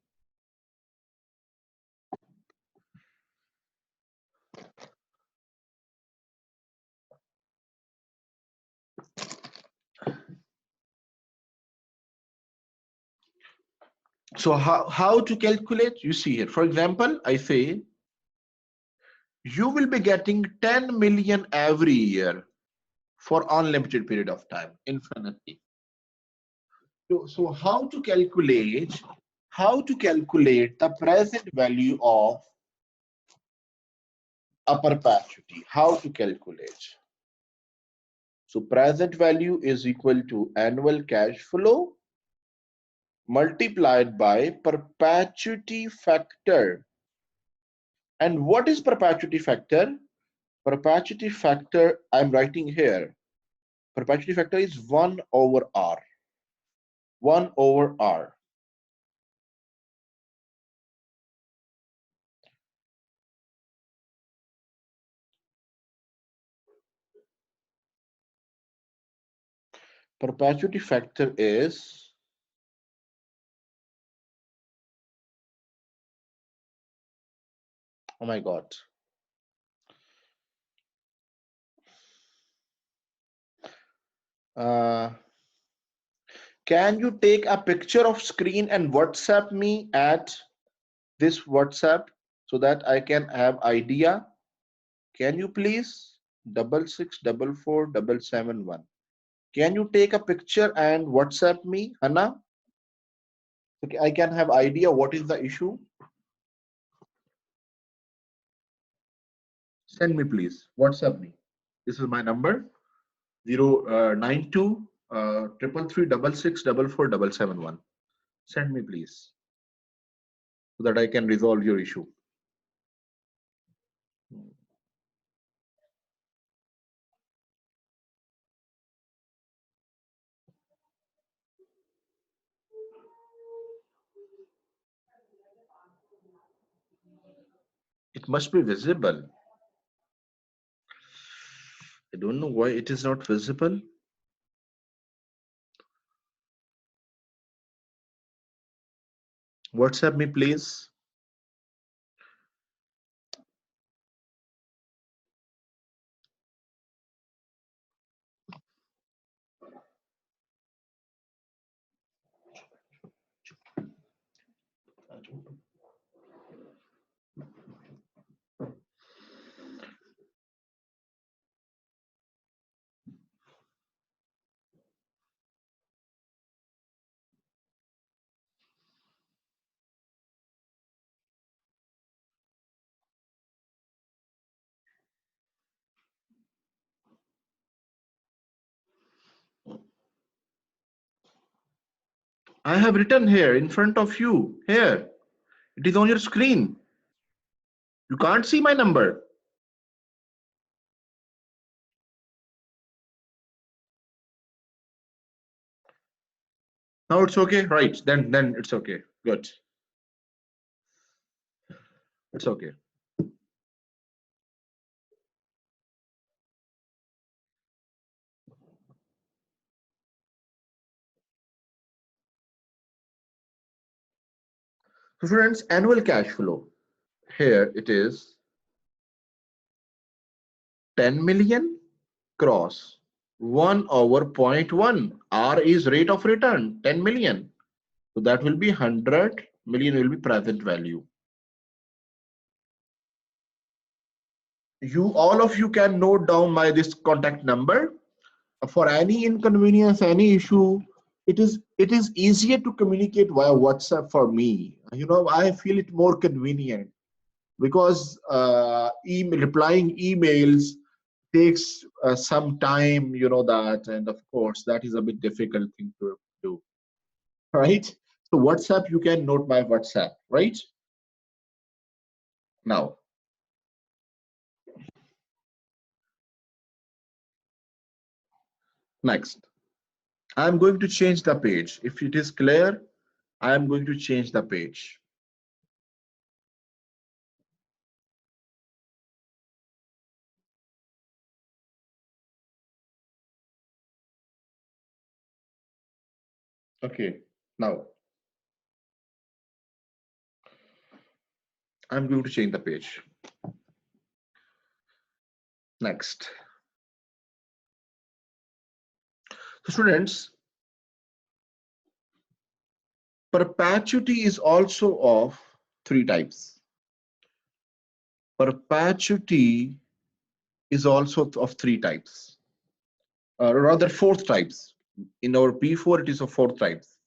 So how to calculate? You see here, for example, I say you will be getting 10 million every year for unlimited period of time, infinity. So how to calculate the present value of a perpetuity? How to calculate? So present value is equal to annual cash flow multiplied by perpetuity factor. And what is perpetuity factor? Perpetuity factor, I'm writing here. Perpetuity factor is 1 over R. 1 over R. Perpetuity factor is oh my God. Can you take a picture of screen and WhatsApp me at this WhatsApp so that I can have idea? Can you please? 66447771. Can you take a picture and WhatsApp me, Hannah? Okay, I can have idea what is the issue. Send me please. WhatsApp me. This is my number 092 333 Send me please so that I can resolve your issue. It must be visible. I don't know why it is not visible. WhatsApp me please. I have written here in front of you. Here. It is on your screen. You can't see my number. Now it's okay, right? Then it's okay. Good. It's okay. So students, annual cash flow. Here it is 10 million cross 1 over zero point 0.1. R is rate of return, 10 million. So that will be 100 million will be present value. You all of you can note down my this contact number. For any inconvenience, any issue, it is easier to communicate via WhatsApp for me. I feel it more convenient because replying emails takes some time, that, and of course that is a bit difficult thing to do, right? So WhatsApp, you can note my WhatsApp, right? Now, next, I'm going to change the page. If it is clear, I am going to change the page. Okay, now I'm going to change the page. Next. So students, perpetuity is also of three types. Perpetuity is also of three types, rather four types. In our P4, it is of four types.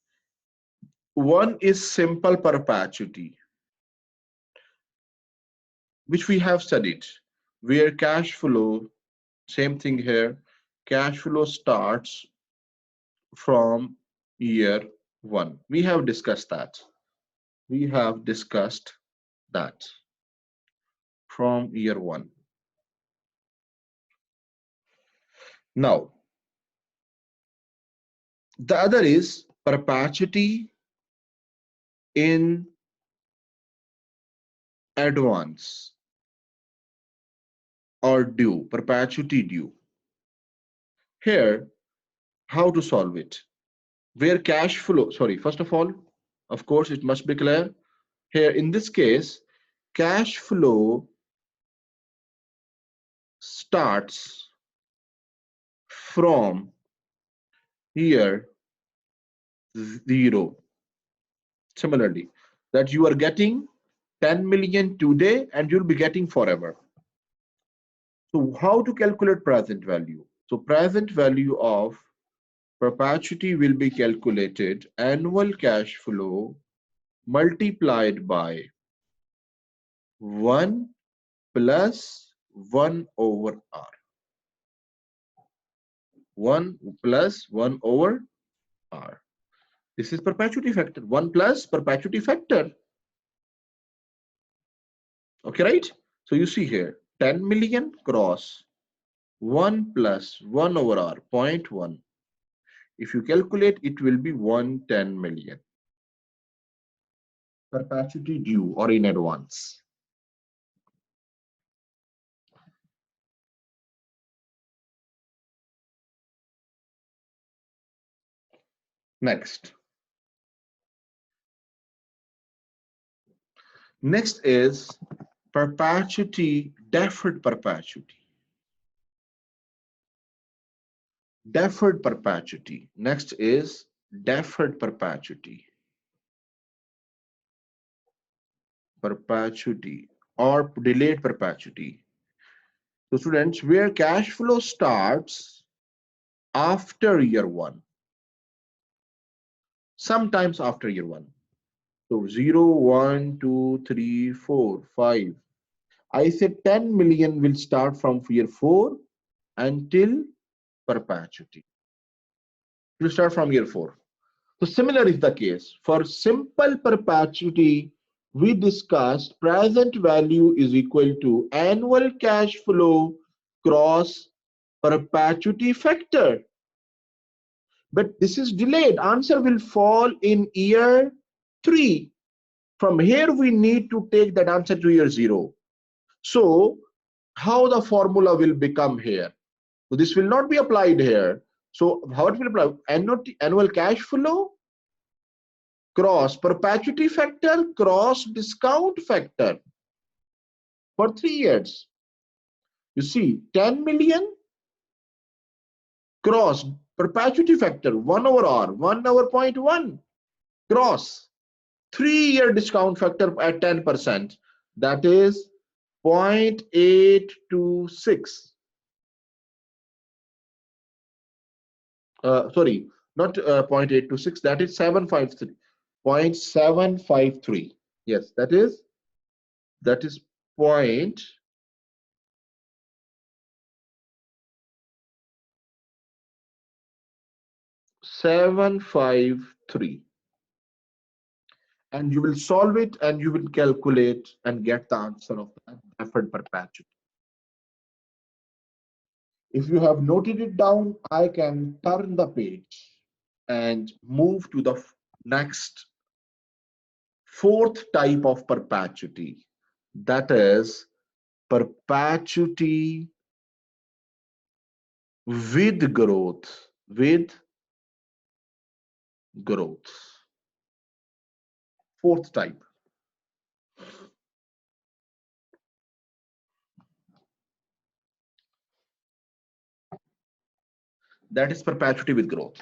One is simple perpetuity, which we have studied, where cash flow, same thing here, cash flow starts from year one. We have discussed that. We have discussed that from year one. Now, the other is perpetuity in advance or due, perpetuity due. Here, how to solve it? Where cash flow, sorry, first of all, of course, it must be clear. Here, in this case, cash flow starts from year zero. Similarly, that you are getting 10 million today and you'll be getting forever. So how to calculate present value? So present value of perpetuity will be calculated annual cash flow multiplied by 1 plus 1 over R. 1 plus 1 over R. This is perpetuity factor. 1 plus perpetuity factor. Okay, right? So you see here 10 million cross 1 plus 1 over R, 0.1. If you calculate, it will be 110 million. Perpetuity due or in advance. Next. Next is perpetuity, deferred perpetuity. Deferred perpetuity. Next is deferred perpetuity. Perpetuity or delayed perpetuity. So students, where cash flow starts after year one. Sometimes after year one. So 0, 1, 2, 3, 4, 5. I said 10 million will start from year 4 until perpetuity. It will start from year 4. So similar is the case. For simple perpetuity, we discussed present value is equal to annual cash flow cross perpetuity factor. but this is delayed. Answer will fall in year 3. From here, we need to take that answer to year 0. So how the formula will become here? So this will not be applied here. So how it will apply? Annual cash flow cross perpetuity factor cross discount factor for 3 years. You see, 10 million cross perpetuity factor 1 over R, 1 over 0.1 cross 3-year discount factor at 10%. That is 0.826. Sorry, not 0.826. That is 753. 0.753. Yes, that is 0.753. And you will solve it and you will calculate and get the answer of the deferred perpetuity. If you have noted it down, I can turn the page and move to the next 4th type of perpetuity. That is perpetuity with growth. With growth. 4th type. That is perpetuity with growth.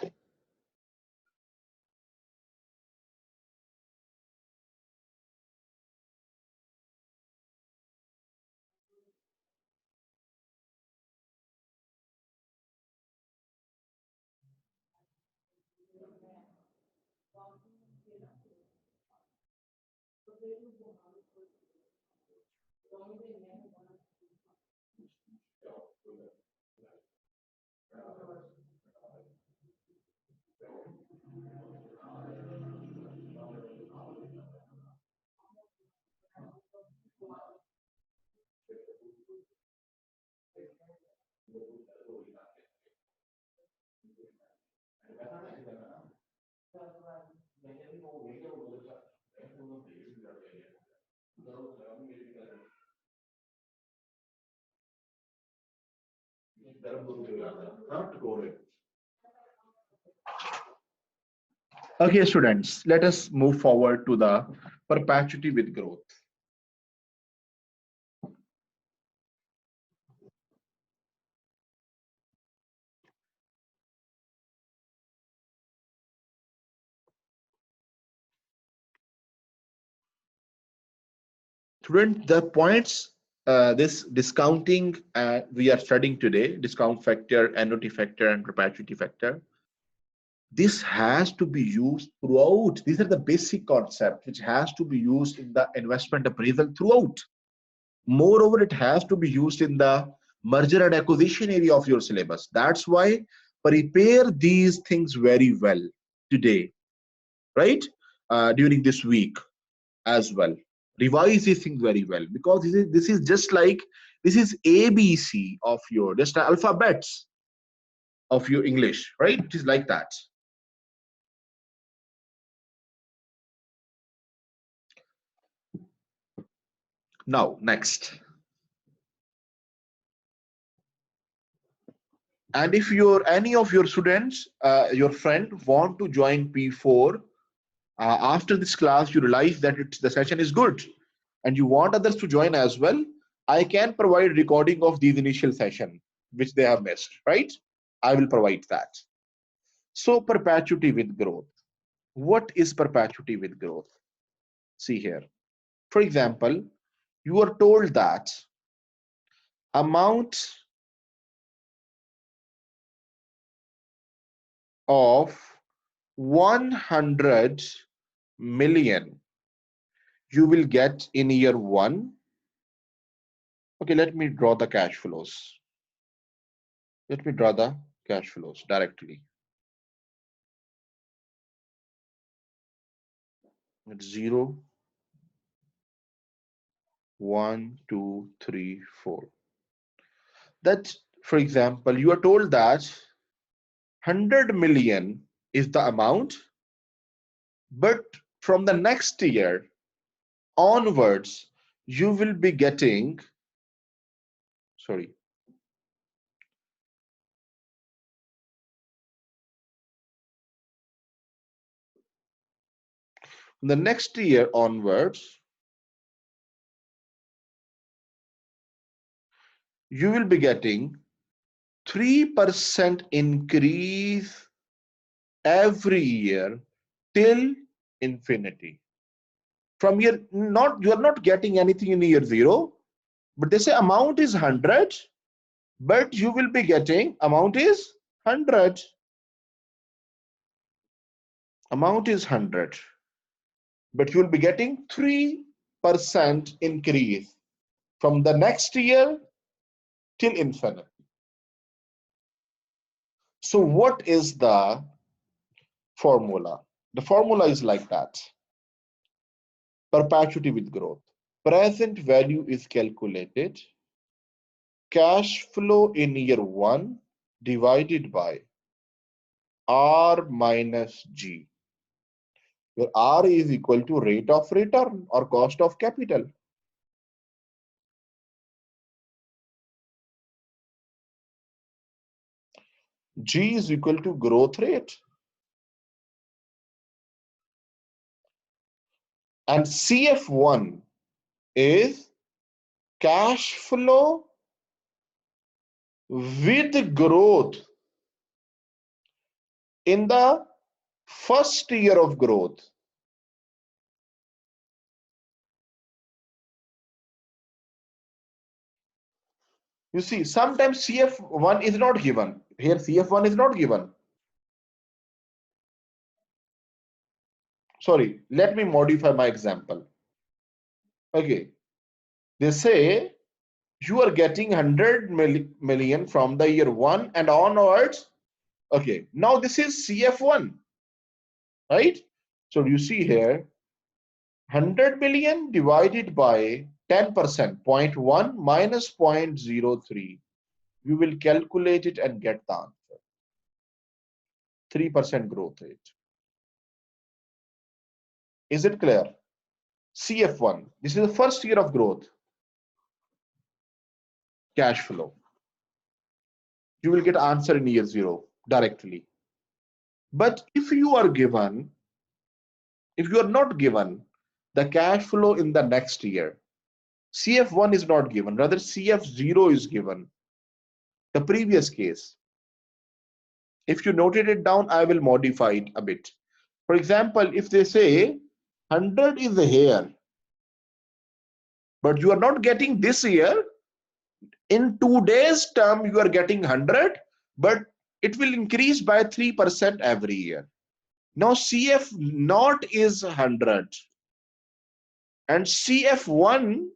Okay, students, let us move forward to the perpetuity with growth. Student, the points, this discounting we are studying today, discount factor, annuity factor, and perpetuity factor, this has to be used throughout. These are the basic concepts which has to be used in the investment appraisal throughout. Moreover, it has to be used in the merger and acquisition area of your syllabus. That's why prepare these things very well today, right? During this week as well. Revise these things very well, because this is just like, this is ABC of your, just alphabets of your English, right? It is like that. Now, next. And if any of your students, your friend want to join P4, after this class, you realize that the session is good and you want others to join as well, I can provide recording of these initial session, which they have missed, right? I will provide that. So perpetuity with growth. What is perpetuity with growth? See here. For example, you are told that amount of 100 million you will get in year 1. Okay, let me draw the cash flows. Let me draw the cash flows directly. It's 0, 1, 2, 3, 4. That, for example, you are told that 100 million is the amount, but from the next year onwards, you will be getting, sorry, the next year onwards, you will be getting 3% increase every year till infinity. From year, not, you are not getting anything in year 0, but they say amount is 100, but you will be getting, amount is 100. Amount is 100, but you will be getting 3% increase from the next year till infinity. So what is the formula? The formula is like that. Perpetuity with growth. Present value is calculated. Cash flow in year 1 divided by R minus G, where R is equal to rate of return or cost of capital. G is equal to growth rate. And CF1 is cash flow with growth in the first year of growth. You see, sometimes CF1 is not given. Here CF1 is not given. Sorry, let me modify my example. Okay, they say you are getting 100 million from the year 1 and onwards. Okay, now this is CF1, right? So you see here, 100 million divided by 10%, 0.1 minus 0.03. You will calculate it and get the answer. 3% growth rate. Is it clear? CF1, this is the first year of growth. Cash flow. You will get answer in year 0 directly. But if you are given, if you are not given the cash flow in the next year, CF1 is not given, rather CF0 is given. The previous case. If you noted it down, I will modify it a bit. For example, if they say 100 is here, but you are not getting this year, in today's term, you are getting 100, but it will increase by 3% every year. Now CF naught is 100 and CF1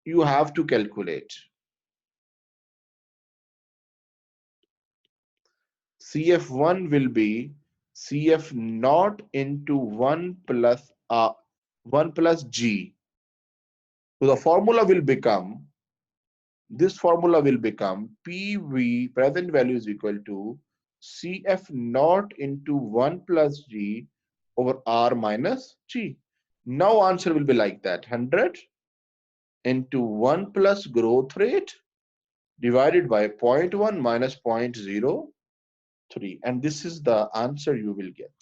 you have to calculate. CF1 will be CF naught into 1 plus G. So the formula will become, this formula will become PV, present value, is equal to CF naught into 1 plus G over R minus G. Now answer will be like that, 100 into 1 plus growth rate divided by 0.1 minus 0.03. And this is the answer you will get.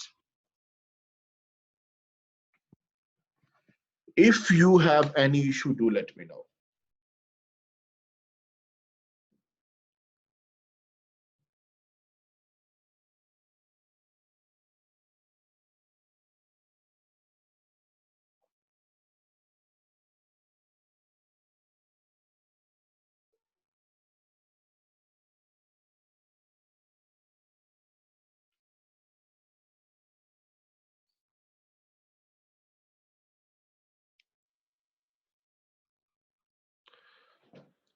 If you have any issue, do let me know.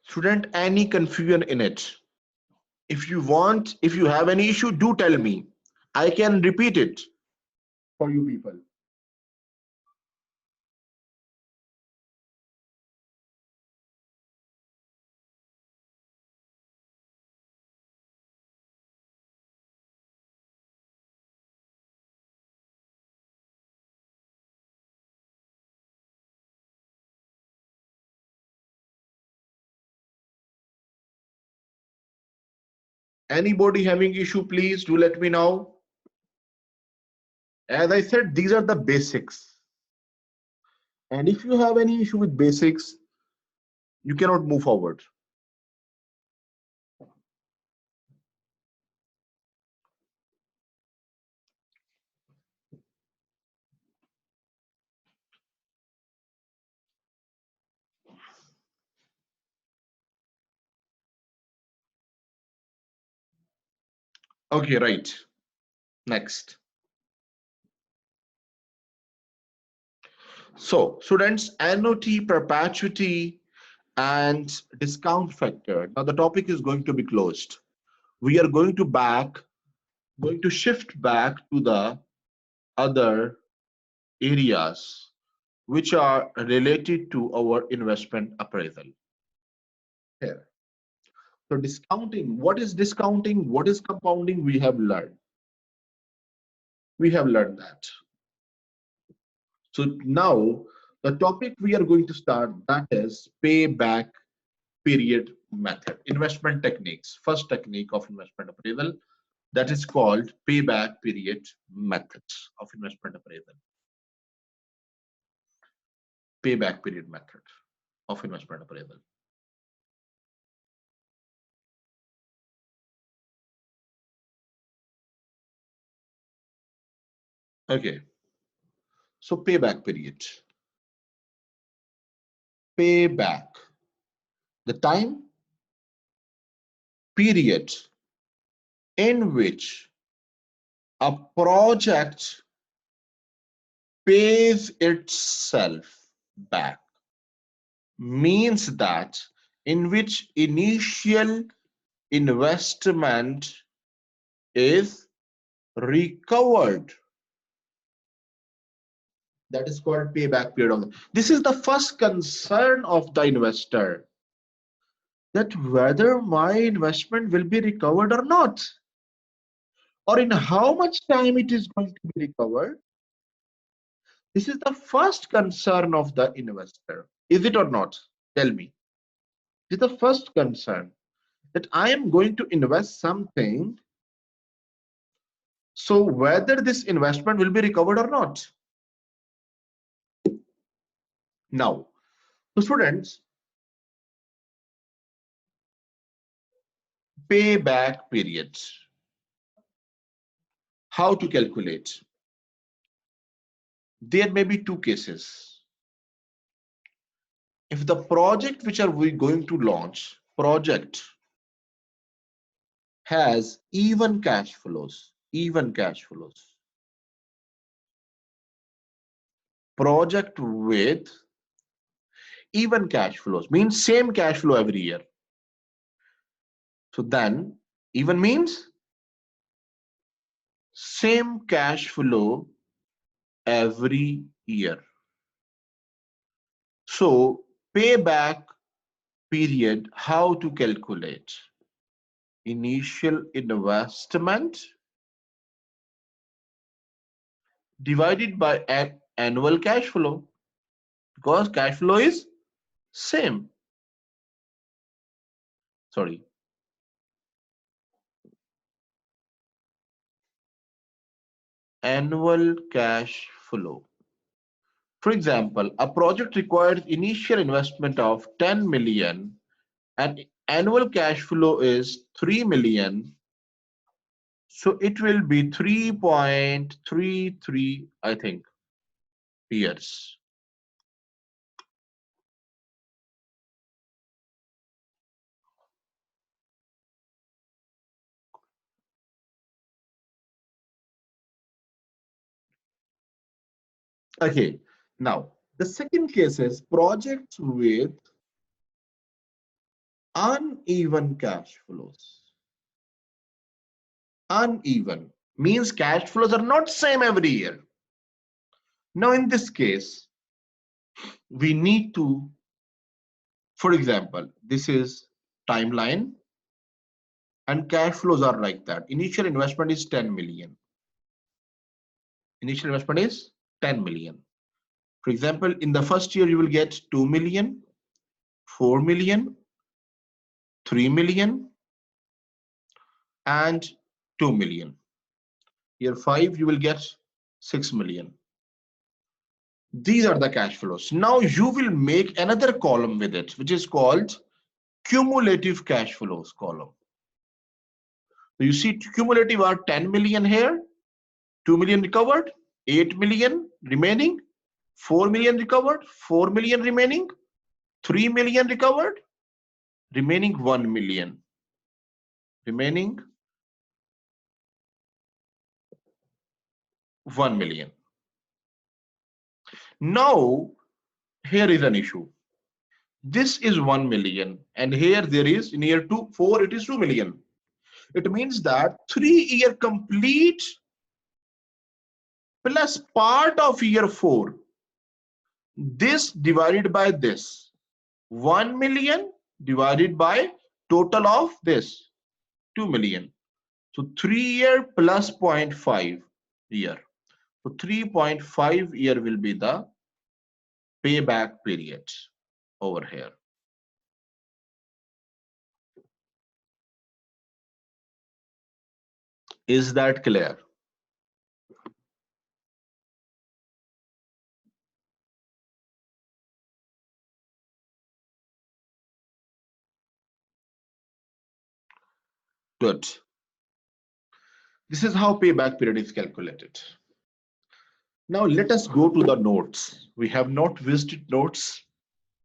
Student, any confusion in it? If you want, if you have any issue, do tell me. I can repeat it for you people. Anybody having issue, please do let me know. As I said, these are the basics. And if you have any issue with basics, you cannot move forward. Okay, right. Next. So, students, annuity, perpetuity, and discount factor. Now, the topic is going to be closed. We are going to shift back to the other areas which are related to our investment appraisal. Here. So, discounting. What is discounting? What is compounding? We have learned. We have learned that. So now the topic we are going to start, that is payback period method, investment techniques. First technique of investment appraisal, that is called payback period method of investment appraisal. Payback period method of investment appraisal. Okay, so payback period. Payback, the time period in which a project pays itself back, means that in which initial investment is recovered. That is called payback period. This is the first concern of the investor, that whether my investment will be recovered or not, or in how much time it is going to be recovered. This is the first concern of the investor. Is it or not? Tell me. This is the first concern, that I am going to invest something, so whether this investment will be recovered or not. Now, so students, payback periods. How to calculate? There may be two cases. If the project which are we going to launch, project has even cash flows, project with even cash flows means same cash flow every year. So then even means same cash flow every year. So payback period, how to calculate? Initial investment divided by annual cash flow, because cash flow is same. Sorry. Annual cash flow. For example, a project requires initial investment of 10 million and annual cash flow is 3 million. So it will be 3.33, I think, years. Okay, now the second case is projects with uneven cash flows. Uneven means cash flows are not same every year. Now in this case, we need to, for example, this is timeline and cash flows are like that. Initial investment is 10 million. Initial investment is 10 million. For example, in the first year, you will get 2 million, 4 million, 3 million, and 2 million. Year 5, you will get 6 million. These are the cash flows. Now you will make another column with it, which is called cumulative cash flows column. So you see cumulative are 10 million here, 2 million recovered, 8 million remaining, 4 million recovered, 4 million remaining, 3 million recovered, remaining 1 million. Remaining 1 million. Now, here is an issue. This is 1 million, and here there is in year 4, it is 2 million. It means that 3-year complete plus part of year 4. This divided by this. 1 million divided by total of this 2 million. So 3-year plus 0.5 year. So 3.5 year will be the payback period over here. Is that clear? Good. This is how payback period is calculated. Now let us go to the notes. We have not visited notes.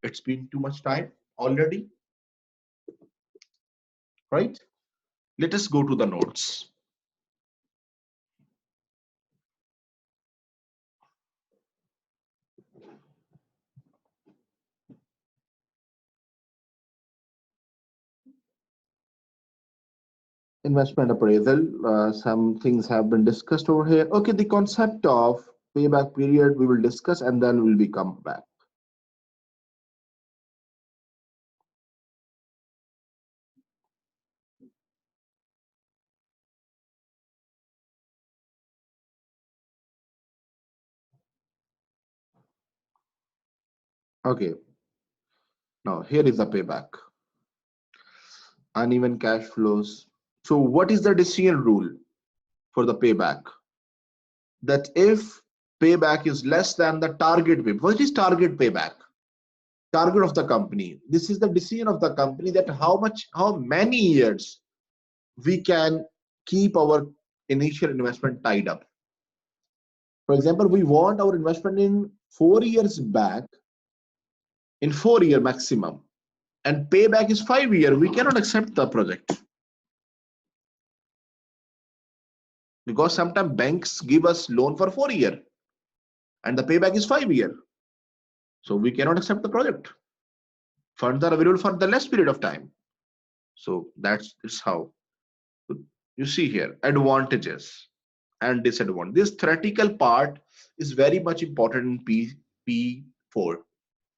It's been too much time already, right? Let us go to the notes. Investment appraisal, some things have been discussed over here. Okay, the concept of payback period we will discuss and then we'll be come back. Okay, now here is the payback. Uneven cash flows. So what is the decision rule for the payback? That if payback is less than the target payback. What is target payback? Target of the company. This is the decision of the company that how many years we can keep our initial investment tied up. For example, we want our investment in 4 years back, in 4 year maximum, and payback is 5 year. We cannot accept the project because sometimes banks give us loan for 4 year and the payback is 5 year. So we cannot accept the project. Funds are available for the less period of time. So that's how. You see here advantages and disadvantages. This theoretical part is very much important in P4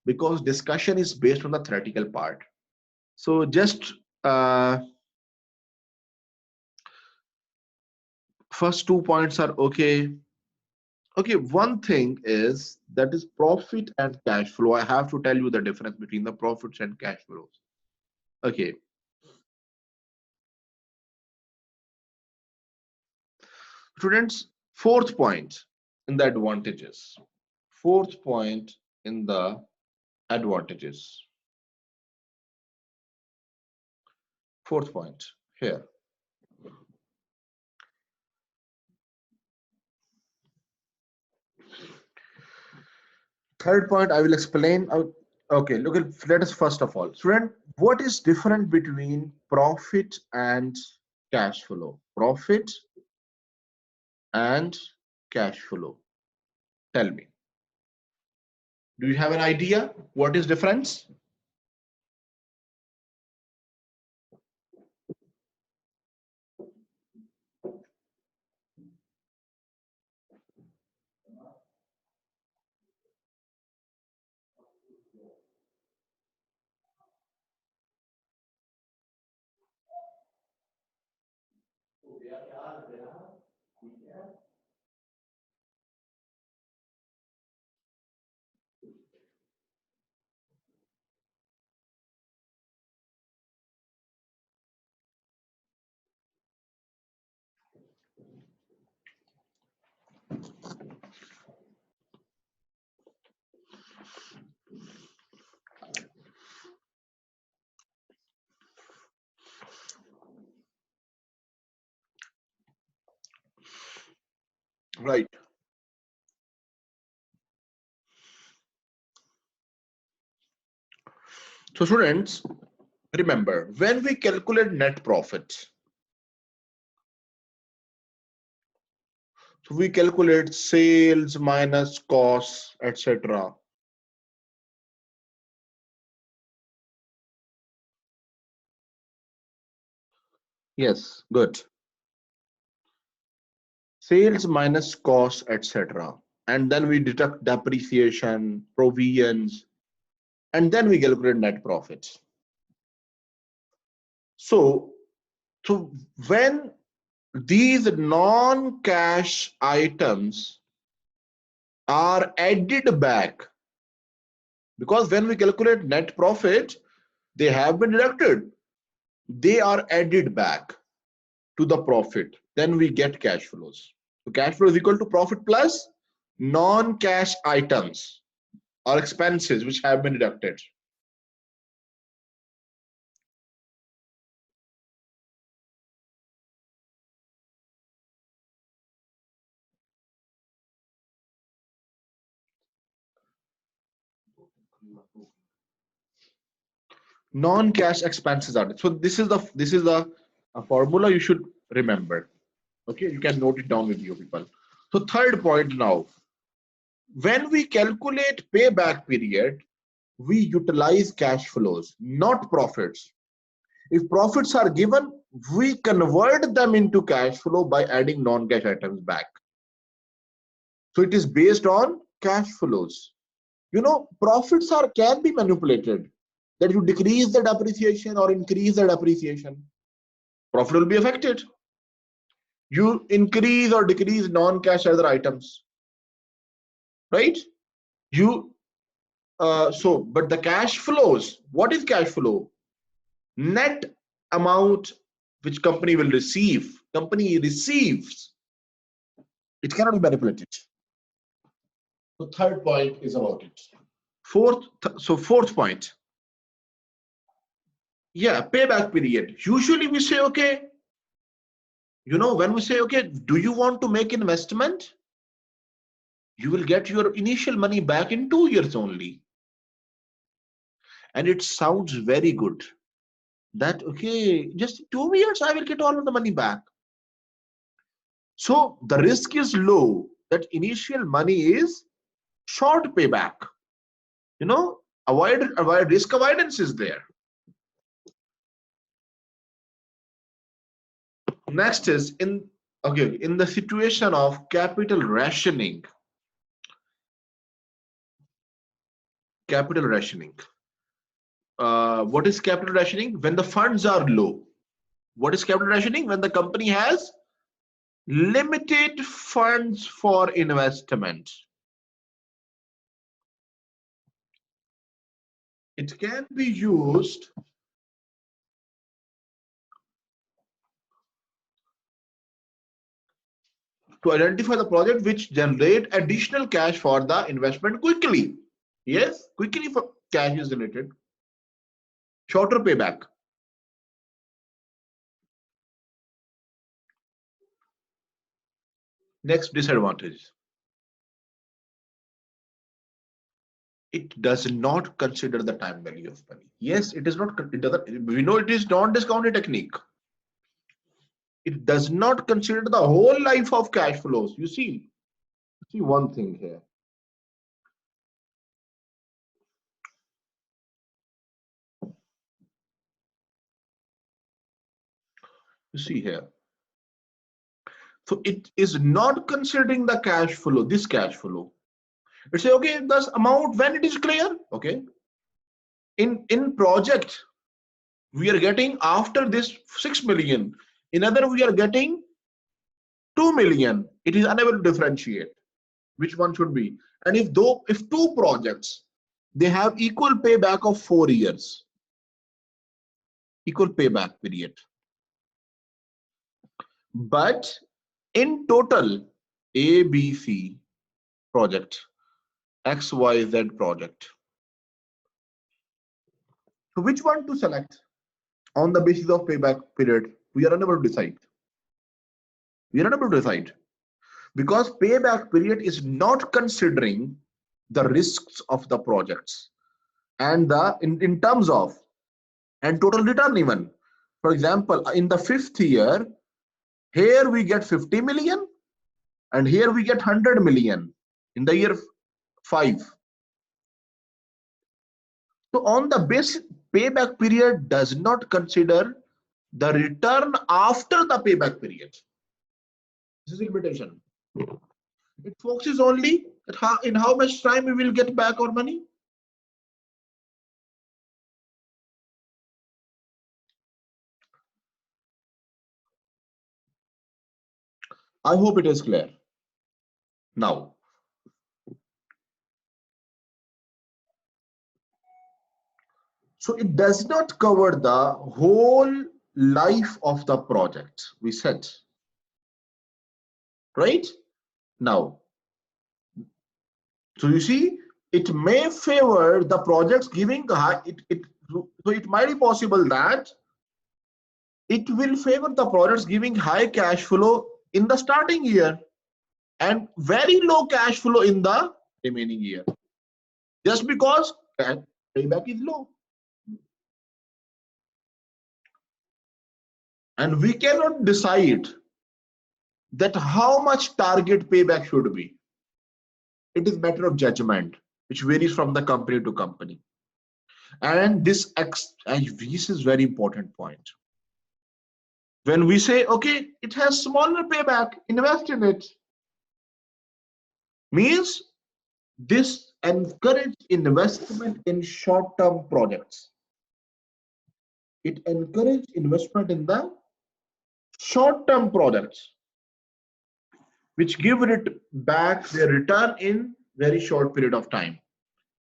because discussion is based on the theoretical part. So just first 2 points are okay. Okay, one thing is that is profit and cash flow. I have to tell you the difference between the profits and cash flows. Okay. Students, fourth point in the advantages. Fourth point in the advantages. Fourth point here. Third point I will explain. Okay, look, let us first of all, student, what is different between profit and cash flow? Profit and cash flow. Tell me. Do you have an idea what is difference? Right. So students, remember, when we calculate net profit, so we calculate sales minus costs, etc. Yes, good. Sales minus costs, etc. And then we deduct depreciation, provisions, and then we calculate net profits. So when these non-cash items are added back, because when we calculate net profit, they have been deducted, they are added back to the profit, then we get cash flows. So cash flow is equal to profit plus non-cash items or expenses which have been deducted. Non-cash expenses are, so this is the a formula you should remember. Okay, you can note it down with you people. So third point now, when we calculate payback period, we utilize cash flows, not profits. If profits are given, we convert them into cash flow by adding non-cash items back. So it is based on cash flows. You know, profits can be manipulated, that you decrease the depreciation or increase the depreciation, profit will be affected. You increase or decrease non-cash other items, right? You but the cash flows, what is cash flow? Net amount which company will receive, company receives, it cannot be manipulated. The third point is about it. Fourth point, yeah, payback period. Usually we say, okay, you know, when we say, okay, do you want to make investment? You will get your initial money back in 2 years only. And it sounds very good that, okay, just 2 years, I will get all of the money back. So the risk is low, that initial money is short payback. You know, avoid risk avoidance is there. Next is in the situation of capital rationing. Capital rationing. What is capital rationing? When the funds are low. What is capital rationing? When the company has limited funds for investment. It can be used to identify the project which generate additional cash for the investment quickly. Yes, quickly for cash is generated. Shorter payback. Next disadvantage. It does not consider the time value of money. Yes, it is not. It doesn't. We know it is non-discounted technique. It does not consider the whole life of cash flows. You see one thing here. You see here. So it is not considering the cash flow. This cash flow. It say, okay, this amount when it is clear. Okay. In project, we are getting after this 6 million. In other, we are getting 2 million. It is unable to differentiate which one should be. And if two projects, they have equal payback of 4 years, equal payback period. But in total, A, B, C project, X, Y, Z project. So which one to select on the basis of payback period? We are unable to decide. We are unable to decide. because payback period is not considering the risks of the projects and the in terms of and total return even. For example, in the fifth year, here we get 50 million and here we get 100 million in the year 5. So on the base, payback period does not consider the return after the payback period. This is limitation. It focuses only at in how much time we will get back our money. I hope it is clear. Now, so it does not cover the whole life of the project, we said, right? Now, so you see, it may favor the projects giving high, so it might be possible that it will favor the projects giving high cash flow in the starting year and very low cash flow in the remaining year, just because payback is low. And we cannot decide that how much target payback should be. It is matter of judgment, which varies from the company to company. And this is very important point. When we say, okay, it has smaller payback, invest in it, means this encourages investment in short-term projects. It encourages investment in the short-term projects, which give it back their return in very short period of time.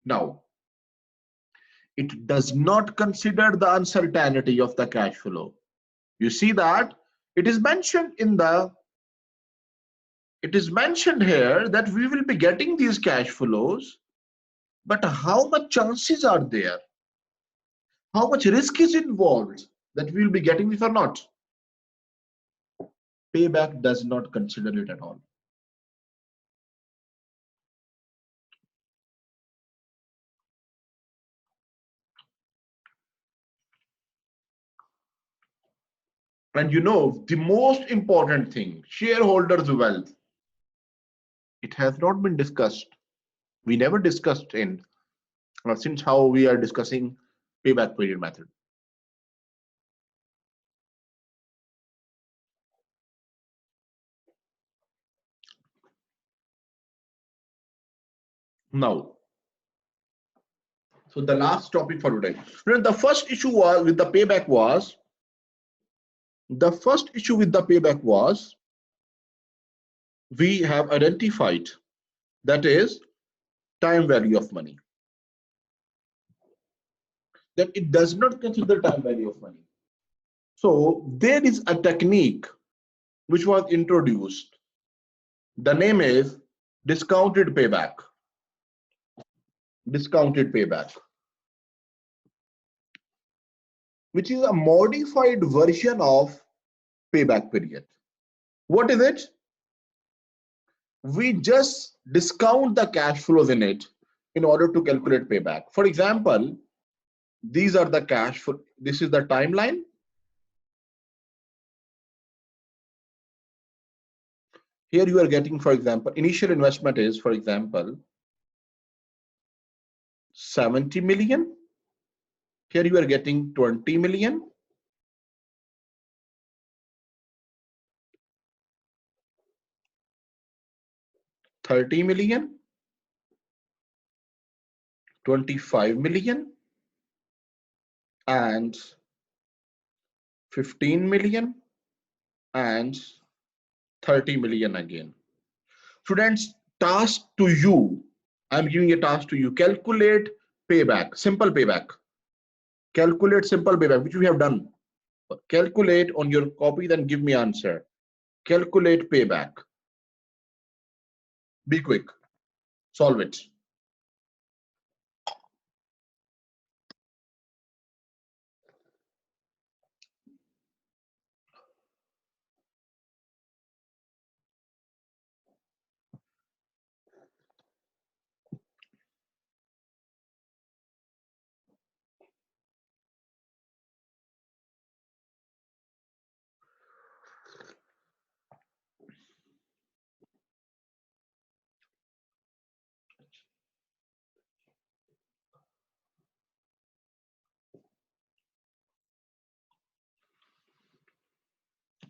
Now, it does not consider the uncertainty of the cash flow. You see that it is mentioned here that we will be getting these cash flows, but how much chances are there? How much risk is involved that we will be getting this or not? Payback does not consider it at all. And you know, the most important thing, shareholders' wealth, it has not been discussed. We never discussed in since how we are discussing payback period method. Now, so the last topic for today. The first issue was with the payback was we have identified, that is time value of money. That it does not consider time value of money. So there is a technique which was introduced. The name is discounted payback. Discounted payback, which is a modified version of payback period. What is it? We just discount the cash flows in it in order to calculate payback. For example, these are the cash flow. This is the timeline. Here you are getting, for example, initial investment is, for example, 70 million. Here you are getting 20 million. $30 million, 25 million, and 15 million, and 30 million again. Students, task to you. I'm giving a task to you. Calculate payback, simple payback. Calculate simple payback, which we have done. Calculate on your copy, then give me answer. Calculate payback. Be quick. Solve it.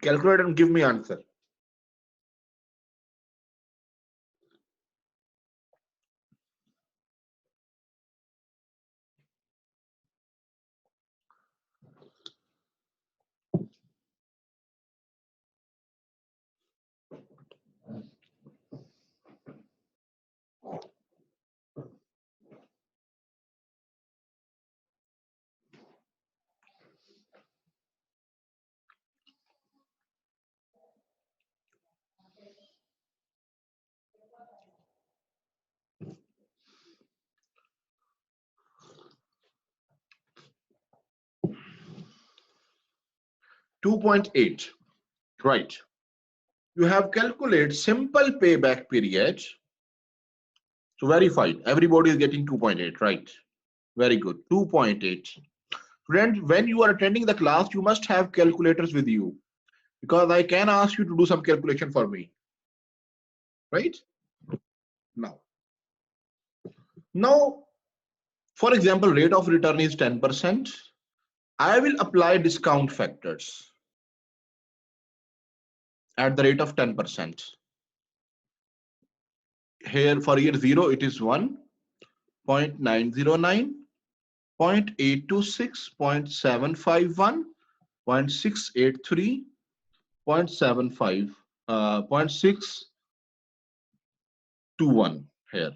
Calculate and give me answer. $2.8, right? You have calculated simple payback period. So verified. Everybody is getting 2.8, right? Very good. 2.8. Friend, when you are attending the class, you must have calculators with you because I can ask you to do some calculation for me, right? Now, for example, rate of return is 10%. I will apply discount factors at the rate of 10%. Here for year 0, it is 1, 0.909, 0.826, 0.751, 0.683, 0.75, 0.621 here.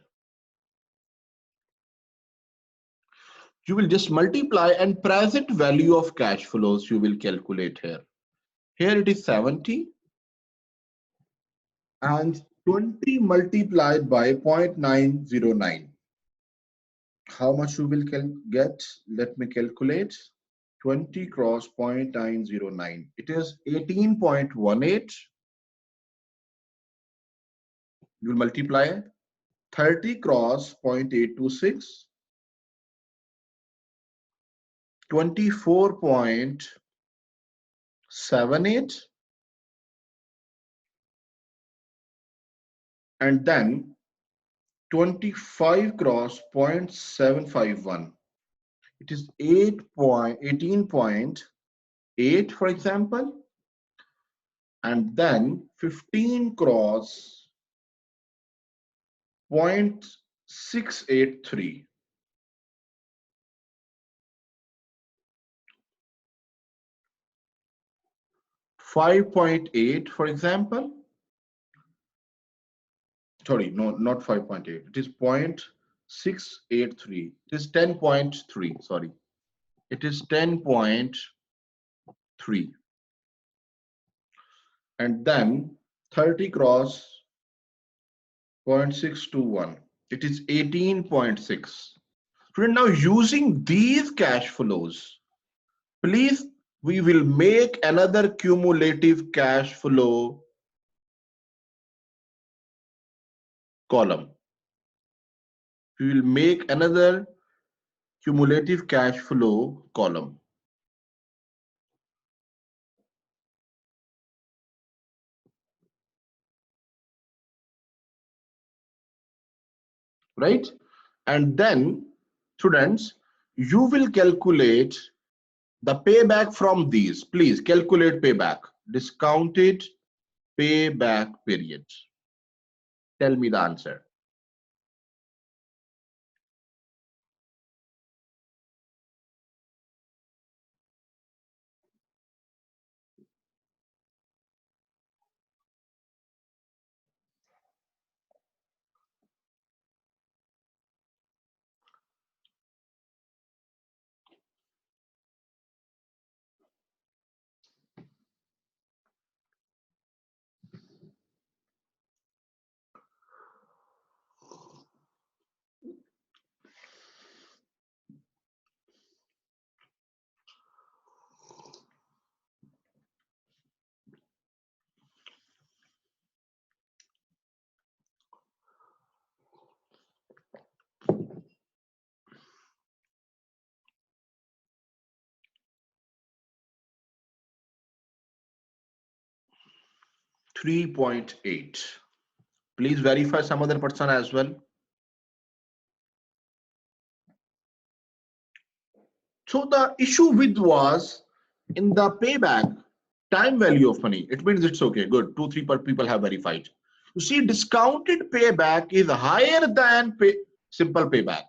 You will just multiply and present value of cash flows you will calculate here. Here it is 70 and 20 multiplied by 0.909. How much you will get? Let me calculate. 20 cross 0.909. It is 18.18. You will multiply 30 cross 0.826. 24.78. And then 25 cross 0.751. It is 18.8, for example, and then 15 cross 0.683. 5.8, for example. Sorry, no, not 5.8. It is 0.683. It is 10.3. Sorry, it is 10.3. And then 30 cross 0.621. It is 18.6. Now, using these cash flows, please, we will make another cumulative cash flow column. We will make another cumulative cash flow column. Right? And then, students, you will calculate the payback from these. Please calculate payback. Discounted payback period. Tell me the answer. $3.8. Please verify some other person as well. So the issue with was in the payback, time value of money, it means it's okay, good, 2-3 people have verified. You see, discounted payback is higher than simple payback.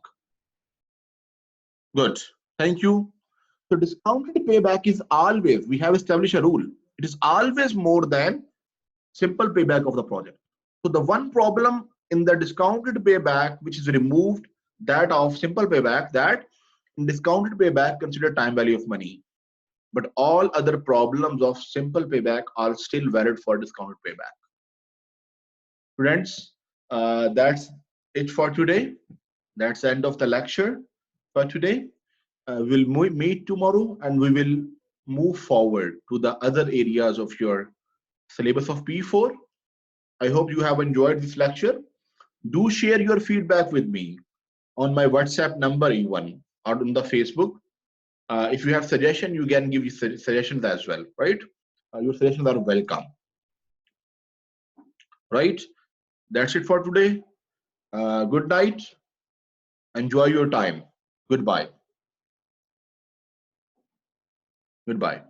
Good, thank you. So discounted payback is always, we have established a rule, it is always more than simple payback of the project. So the one problem in the discounted payback which is removed, that of simple payback, that in discounted payback consider time value of money, but all other problems of simple payback are still valid for discounted payback. Friends, that's it for today. That's the end of the lecture for today. We'll meet tomorrow and we will move forward to the other areas of your syllabus of P4. I hope you have enjoyed this lecture. Do share your feedback with me on my WhatsApp number even, or on the Facebook. If you have suggestion, you can give suggestions as well, right? Your suggestions are welcome, right? That's it for today. Good night. Enjoy your time. Goodbye. Goodbye.